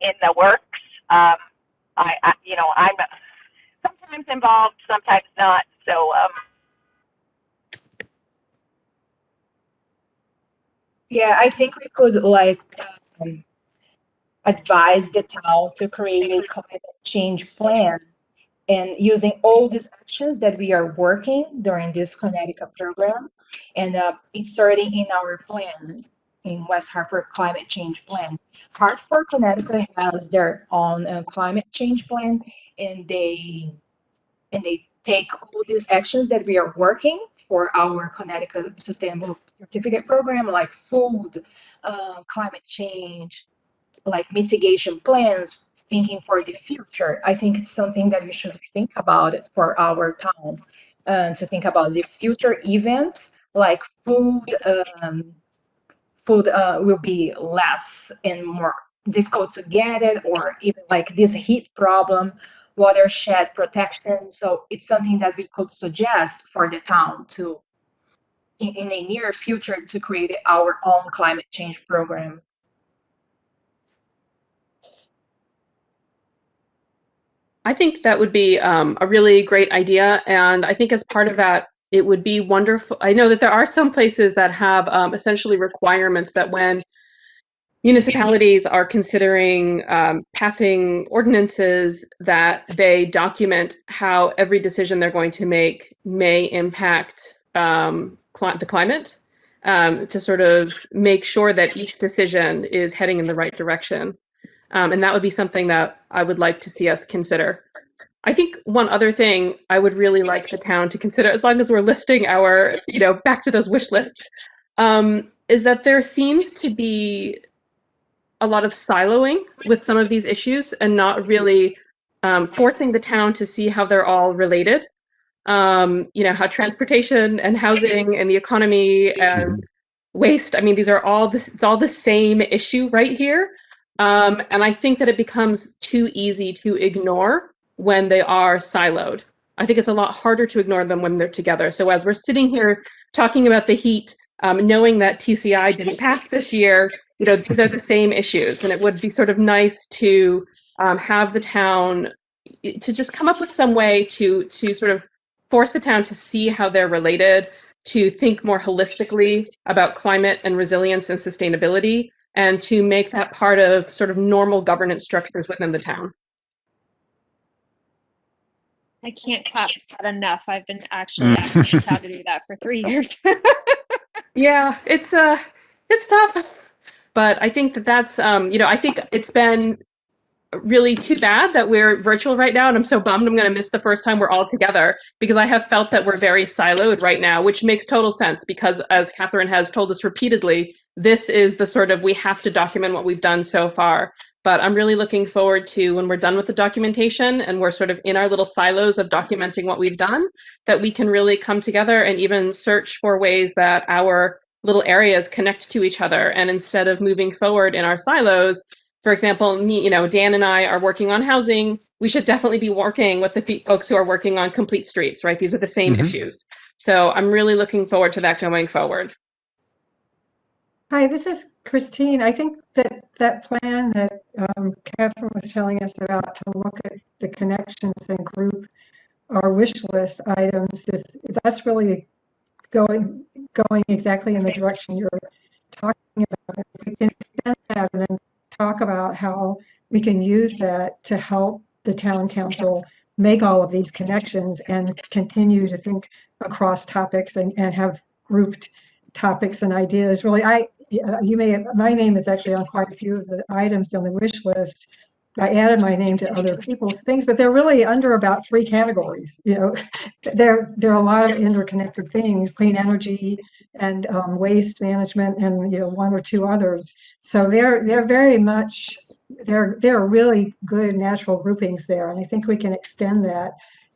in the works. I'm sometimes involved, sometimes not. So. Yeah, I think we could advise the town to create a climate change plan and using all these actions that we are working during this Connecticut program and inserting in our plan in West Hartford climate change plan. Hartford, Connecticut has their own climate change plan, and they take all these actions that we are working for our Connecticut Sustainable Certificate program, like food, climate change, like mitigation plans, thinking for the future. I think it's something that we should think about it for our town, to think about the future events, like food. Food will be less and more difficult to get it, or even like this heat problem, watershed protection. So it's something that we could suggest for the town to, in a near future, to create our own climate change program. I think that would be a really great idea. And I think as part of that, it would be wonderful. I know that there are some places that have essentially requirements that when municipalities are considering passing ordinances, that they document how every decision they're going to make may impact the climate, to sort of make sure that each decision is heading in the right direction. And that would be something that I would like to see us consider. I think one other thing I would really like the town to consider, as long as we're listing our, back to those wish lists, is that there seems to be a lot of siloing with some of these issues and not really forcing the town to see how they're all related. How transportation and housing and the economy and waste, these are all it's all the same issue right here. And I think that it becomes too easy to ignore when they are siloed. I think it's a lot harder to ignore them when they're together. So as we're sitting here talking about the heat, knowing that TCI didn't pass this year, these are the same issues, and it would be sort of nice to have the town to just come up with some way to sort of force the town to see how they're related, to think more holistically about climate and resilience and sustainability, and to make that part of sort of normal governance structures within the town. I can't clap that enough. I've been actually asking the town to do that for 3 years. Yeah, it's tough, but I think that's I think it's been really too bad that we're virtual right now, and I'm so bummed I'm going to miss the first time we're all together, because I have felt that we're very siloed right now, which makes total sense because, as Catherine has told us repeatedly, this is the sort of, we have to document what we've done so far. But I'm really looking forward to when we're done with the documentation and we're sort of in our little silos of documenting what we've done, that we can really come together and even search for ways that our little areas connect to each other. And instead of moving forward in our silos, for example, me, Dan and I are working on housing. We should definitely be working with the folks who are working on complete streets, right? These are the same issues. So I'm really looking forward to that going forward. Hi, this is Christine. I think that plan that Catherine was telling us about, to look at the connections and group our wish list items, that's really going exactly in the direction you're talking about. If we can extend that and then talk about how we can use that to help the town council make all of these connections and continue to think across topics and have grouped topics and ideas. Really, my name is actually on quite a few of the items on the wish list. I added my name to other people's things, but they're really under about 3 categories. There are a lot of interconnected things: clean energy and waste management, and 1 or 2 others. So they're very much, there are really good natural groupings there, and I think we can extend that,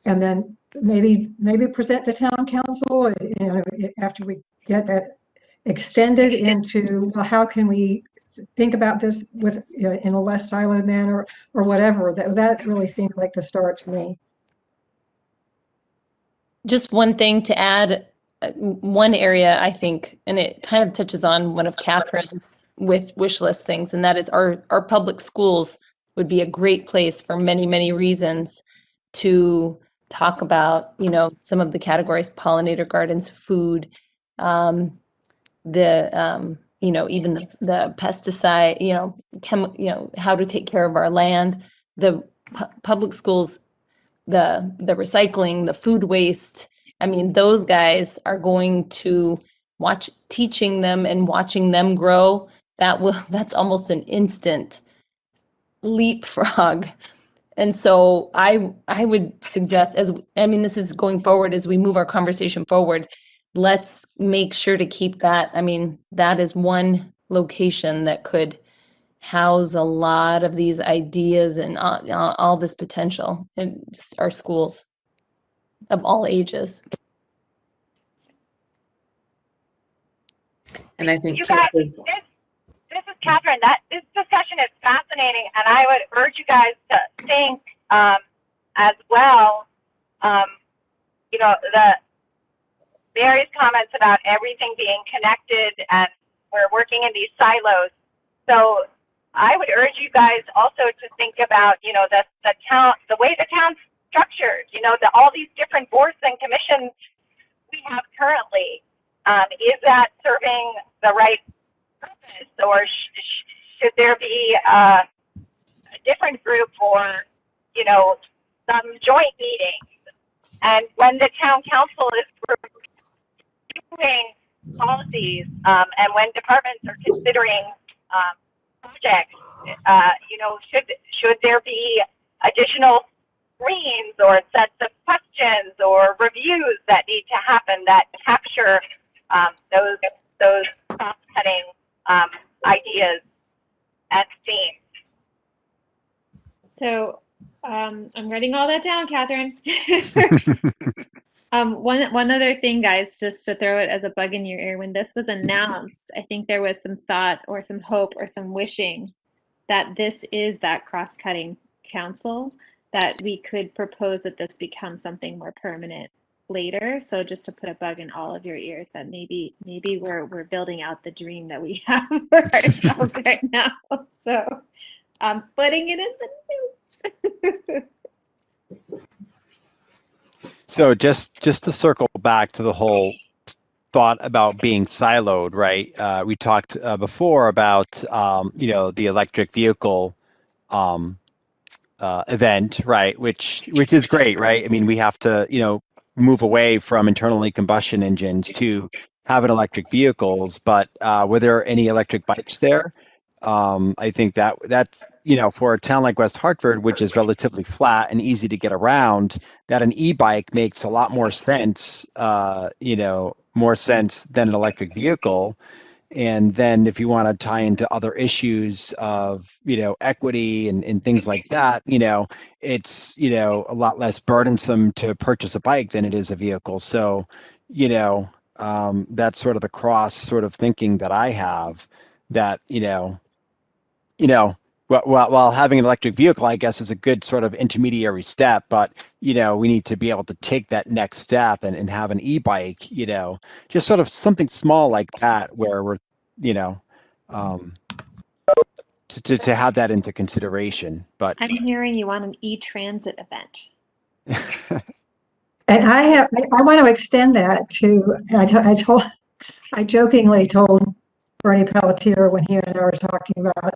and then maybe present to town council after we get that extended into, well, how can we think about this with in a less siloed manner, or whatever. That really seems like the start to me. Just one thing to add, one area I think, and it kind of touches on one of Catherine's with wish list things, and that is our public schools would be a great place for many, many reasons to talk about, some of the categories: pollinator gardens, food, even the pesticide, how to take care of our land, the public schools, the recycling, the food waste. I mean, those guys are going to teaching them and watching them grow. That's almost an instant leapfrog. And so I would suggest, this is going forward as we move our conversation forward, let's make sure to keep that. That is one location that could house a lot of these ideas and all this potential in just our schools of all ages. And I think you guys, this is Catherine. This discussion is fascinating, and I would urge you guys to think as well. The various comments about everything being connected, and we're working in these silos. So I would urge you guys also to think about, the town, the way the town's structured. All these different boards and commissions we have currently. Is that serving the right purpose, or should there be a different group, or some joint meetings? And when the town council is reviewing policies, and when departments are considering projects, should there be additional screens or sets of questions or reviews that need to happen that capture those cross-cutting ideas and themes? So I'm writing all that down, Catherine. One other thing, guys, just to throw it as a bug in your ear. When this was announced, I think there was some thought or some hope or some wishing that this is that cross-cutting council, that we could propose that this becomes something more permanent. later. So just to put a bug in all of your ears that maybe we're building out the dream that we have for ourselves right now. So I'm putting it in the notes. So just to circle back to the whole thought about being siloed, right? We talked before about the electric vehicle event, right? Which is great, right? I mean, we have to move away from internally combustion engines to having electric vehicles. But were there any electric bikes there? I think that's for a town like West Hartford, which is relatively flat and easy to get around, that an e-bike makes a lot more sense. More sense than an electric vehicle. And then if you want to tie into other issues of, equity and things like that, it's, a lot less burdensome to purchase a bike than it is a vehicle. So, that's sort of the cross sort of thinking that I have, that, while having an electric vehicle, I guess, is a good sort of intermediary step, but, we need to be able to take that next step and have an e-bike, just sort of something small like that, where we're, to have that into consideration. But I'm hearing you want an e-transit event. And I want to extend that to, I jokingly told Bernie Pelletier when he and I were talking about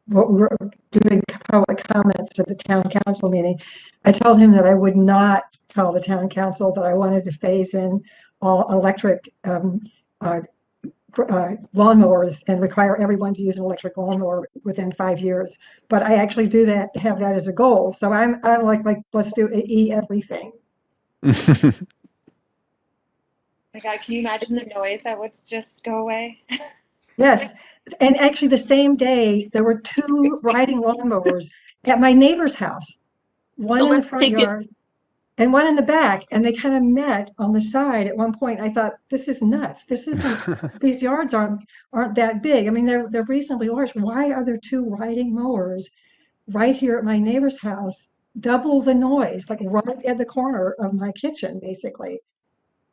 what we were doing public comments at the town council meeting. I told him that I would not tell the town council that I wanted to phase in all electric lawnmowers and require everyone to use an electric lawnmower within 5 years. But I actually do have that as a goal. So I'm like let's do everything. My God, can you imagine the noise that would just go away? Yes. And actually the same day there were 2 riding lawnmowers at my neighbor's house. One in the front yard and one in the back. And they kind of met on the side at one point. I thought, this is nuts. This isn't, these yards aren't that big. I mean, they're reasonably large. Why are there 2 riding mowers right here at my neighbor's house? Double the noise, like right at the corner of my kitchen, basically.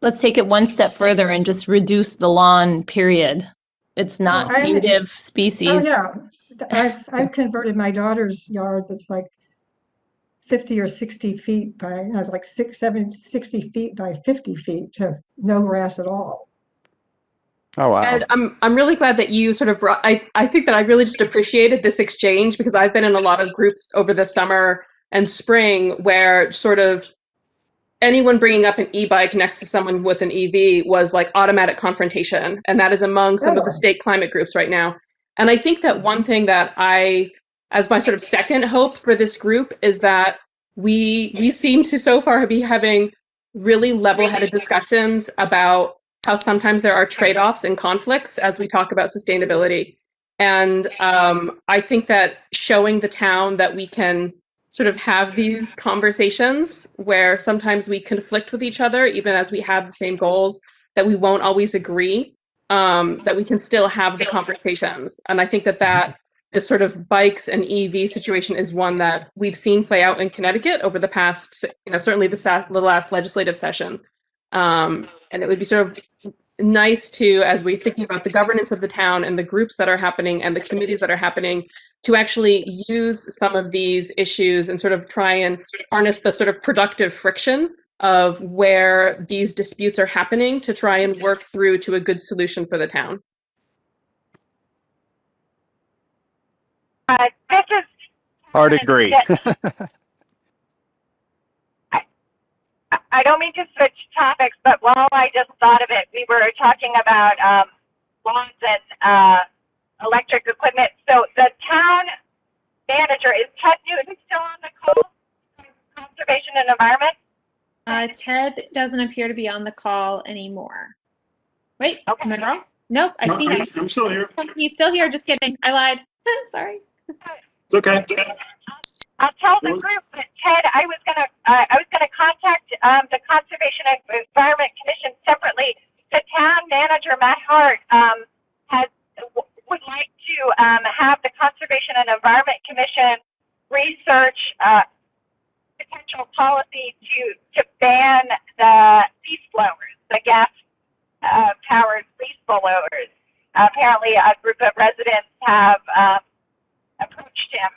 Let's take it one step further and just reduce the lawn, period. It's not native species. Oh yeah, I've converted my daughter's yard that's like 50 or 60 feet by, it's like 60 feet by 50 feet to no grass at all. Oh wow! And I'm really glad that you sort of brought. I think that I really just appreciated this exchange, because I've been in a lot of groups over the summer and spring where sort of anyone bringing up an e-bike next to someone with an EV was like automatic confrontation. And that is among some of the state climate groups right now. And I think that one thing that as my sort of second hope for this group, is that we seem to so far be having really level-headed discussions about how sometimes there are trade-offs and conflicts as we talk about sustainability. And I think that showing the town that we can sort of have these conversations where sometimes we conflict with each other, even as we have the same goals, that we won't always agree, that we can still have the conversations. And I think that this sort of bikes and EV situation is one that we've seen play out in Connecticut over the past, certainly the last legislative session. And it would be sort of nice to, as we're thinking about the governance of the town and the groups that are happening and the committees that are happening, to actually use some of these issues and sort of try and harness the sort of productive friction of where these disputes are happening to try and work through to a good solution for the town. This is hard to agree. I don't mean to switch topics, but while I just thought of it, we were talking about lawns and electric equipment. So the town manager, is Ted Newton still on the call? Conservation and Environment? Ted doesn't appear to be on the call anymore. Wait, am I wrong? Nope, I see him. I'm still here. He's still here, just kidding. I lied. Sorry. It's okay. I'll tell the group that Ted, I was gonna contact the Conservation and Environment Commission separately. The town manager, Matt Hart, would like to have the Conservation and Environment Commission research potential policy to ban the leaf blowers, the gas powered leaf blowers. Apparently, a group of residents have approached him,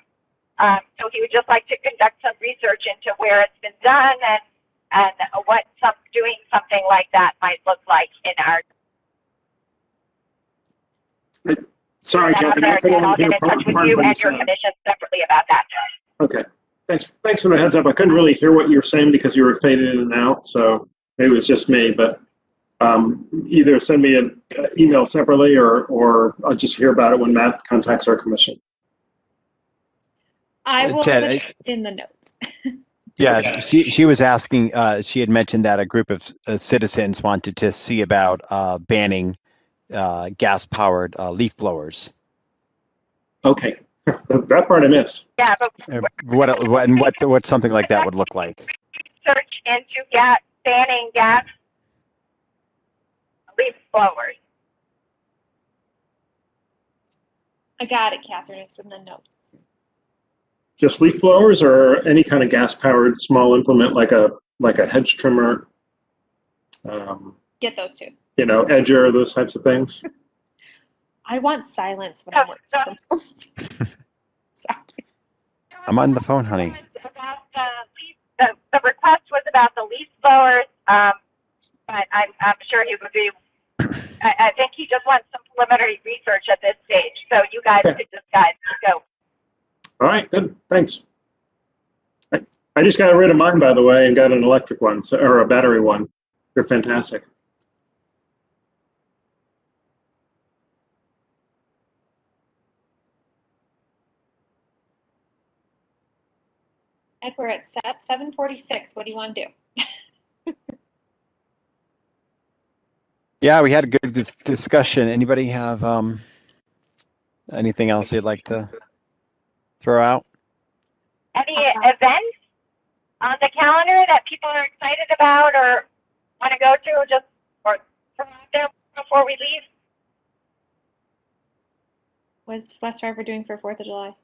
so he would just like to conduct some research into where it's been done and what doing something like that might look like in our. Sorry, Kathy. And I'll get in touch with you and your commission separately about that. Okay. Thanks for the heads up. I couldn't really hear what you were saying because you were fading in and out, so maybe it was just me. But either send me an email separately, or I'll just hear about it when Matt contacts our commission. I will Ted, put it in the notes. Yeah, she was asking. She had mentioned that a group of citizens wanted to see about banning gas-powered leaf blowers. Okay, that part I missed. Yeah, but What something like that would look like? Research into banning gas leaf blowers. I got it, Catherine. It's in the notes. Just leaf blowers, or any kind of gas-powered small implement like a hedge trimmer? Get those two. You know, edger, those types of things. I want silence when I'm working from home. Sorry. I'm on the phone, honey. The request was about the leaf blowers, but I'm sure he would be. I think he just wants some preliminary research at this stage, so you guys could just go. All right, good. Thanks. I just got rid of mine, by the way, and got an electric one, or a battery one. They're fantastic. Ed, we're at 7:46. What do you want to do? Yeah, we had a good discussion. Anybody have anything else you'd like to throw out? Any events on the calendar that people are excited about or want to go to, just or throw out there before we leave? What's West Hartford doing for 4th of July?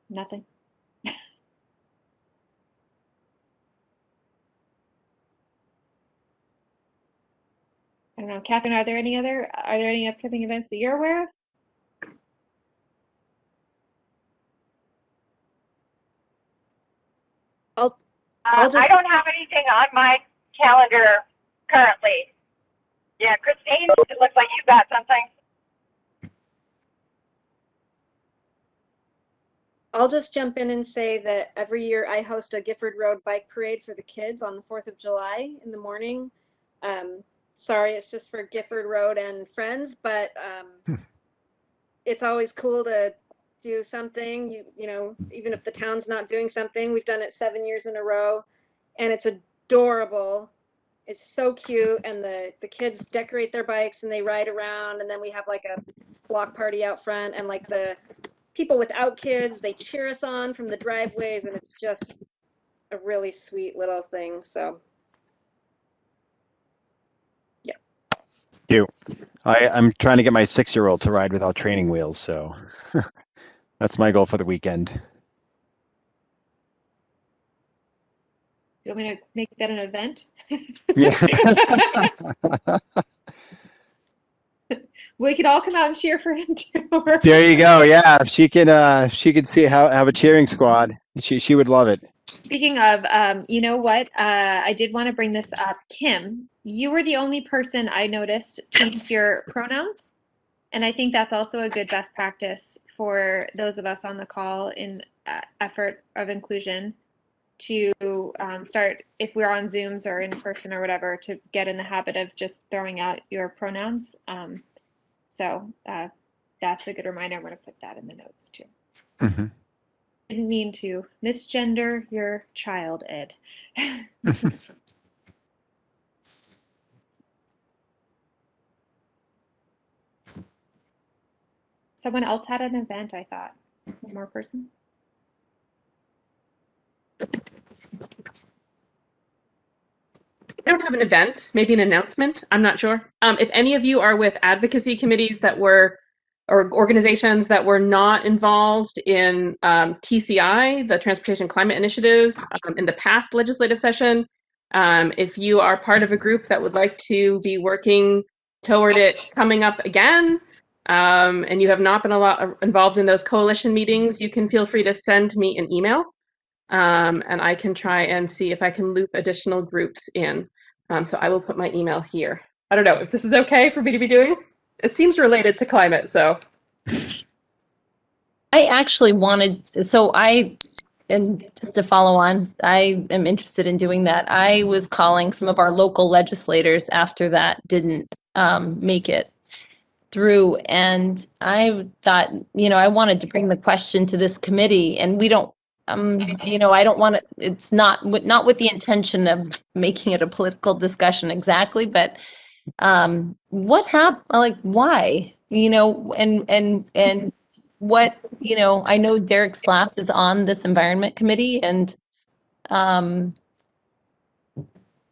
Nothing. I don't know. Catherine, are there any upcoming events that you're aware of? I don't have anything on my calendar currently. Yeah, Christine, it looks like you got something. I'll just jump in and say that every year I host a Gifford Road bike parade for the kids on the 4th of July in the morning. Sorry, it's just for Gifford Road and friends, but it's always cool to do something, you know, even if the town's not doing something. We've done it 7 years in a row, and it's adorable. It's so cute, and the kids decorate their bikes and they ride around, and then we have like a block party out front, and like the people without kids, they cheer us on from the driveways, and it's just a really sweet little thing. So yeah. Cute. I'm trying to get my 6-year-old to ride without training wheels, so that's my goal for the weekend. You want me to make that an event? Yeah. We could all come out and cheer for him too. There you go. Yeah, if she could see have a cheering squad. She would love it. Speaking of, you know what? I did want to bring this up. Kim, you were the only person I noticed changed your pronouns. And I think that's also a good best practice for those of us on the call in effort of inclusion to start, if we're on Zooms or in person or whatever, to get in the habit of just throwing out your pronouns. So that's a good reminder. I'm going to put that in the notes too. Mm-hmm. Didn't mean to misgender your child, Ed. Someone else had an event, I thought. One more person? I don't have an event, maybe an announcement. I'm not sure. If any of you are with advocacy committees that were or organizations that were not involved in TCI, the Transportation Climate Initiative, in the past legislative session. If you are part of a group that would like to be working toward it coming up again, and you have not been involved in those coalition meetings, you can feel free to send me an email, and I can try and see if I can loop additional groups in. So I will put my email here. I don't know if this is okay for me to be doing. It seems related to climate, so. I actually wanted, and just to follow on, I am interested in doing that. I was calling some of our local legislators after that didn't make it through, and I thought, I wanted to bring the question to this committee, and we don't, I don't want to, it's not with the intention of making it a political discussion exactly, but what happened, like, why, and what, I know Derek Slapp is on this environment committee, and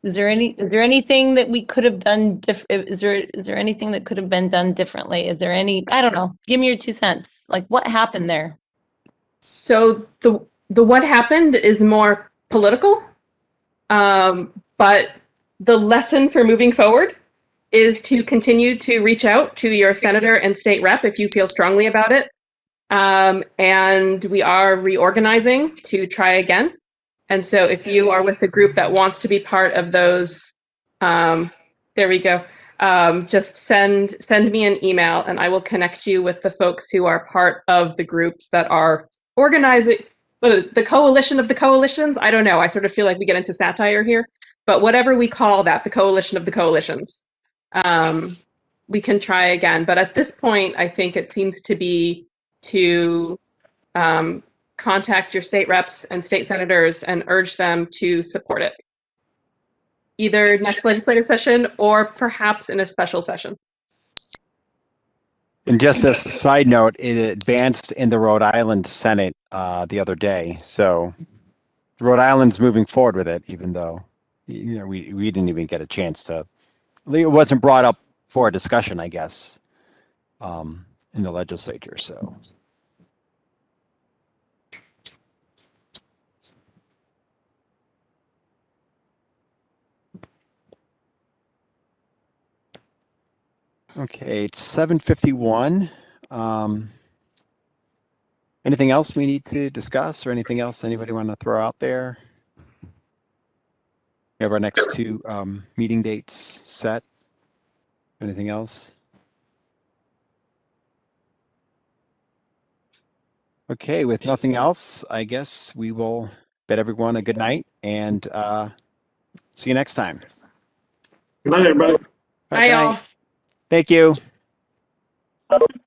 is there anything that we could have done is there anything that could have been done differently? Is there any, I don't know, give me your 2 cents. Like, what happened there? So the what happened is more political, but the lesson for moving forward is to continue to reach out to your senator and state rep if you feel strongly about it. And we are reorganizing to try again. And so if you are with a group that wants to be part of those, there we go. Just send me an email and I will connect you with the folks who are part of the groups that are organizing. What is the coalition of the coalitions? I don't know. I sort of feel like we get into satire here, but whatever we call that, the coalition of the coalitions, we can try again. But at this point, I think it seems to be to contact your state reps and state senators and urge them to support it, either next legislative session or perhaps in a special session. And just as a side note, it advanced in the Rhode Island Senate the other day. So Rhode Island's moving forward with it, even though we didn't even get a chance to. It wasn't brought up for a discussion, I guess, in the legislature. So. Okay, it's 7:51. Anything else we need to discuss, or anything else anybody want to throw out there? We have our next 2 meeting dates set. Anything else? Okay, with nothing else, I guess we will bid everyone a good night and see you next time. Good night, everybody. Bye, y'all. Thank you. Awesome.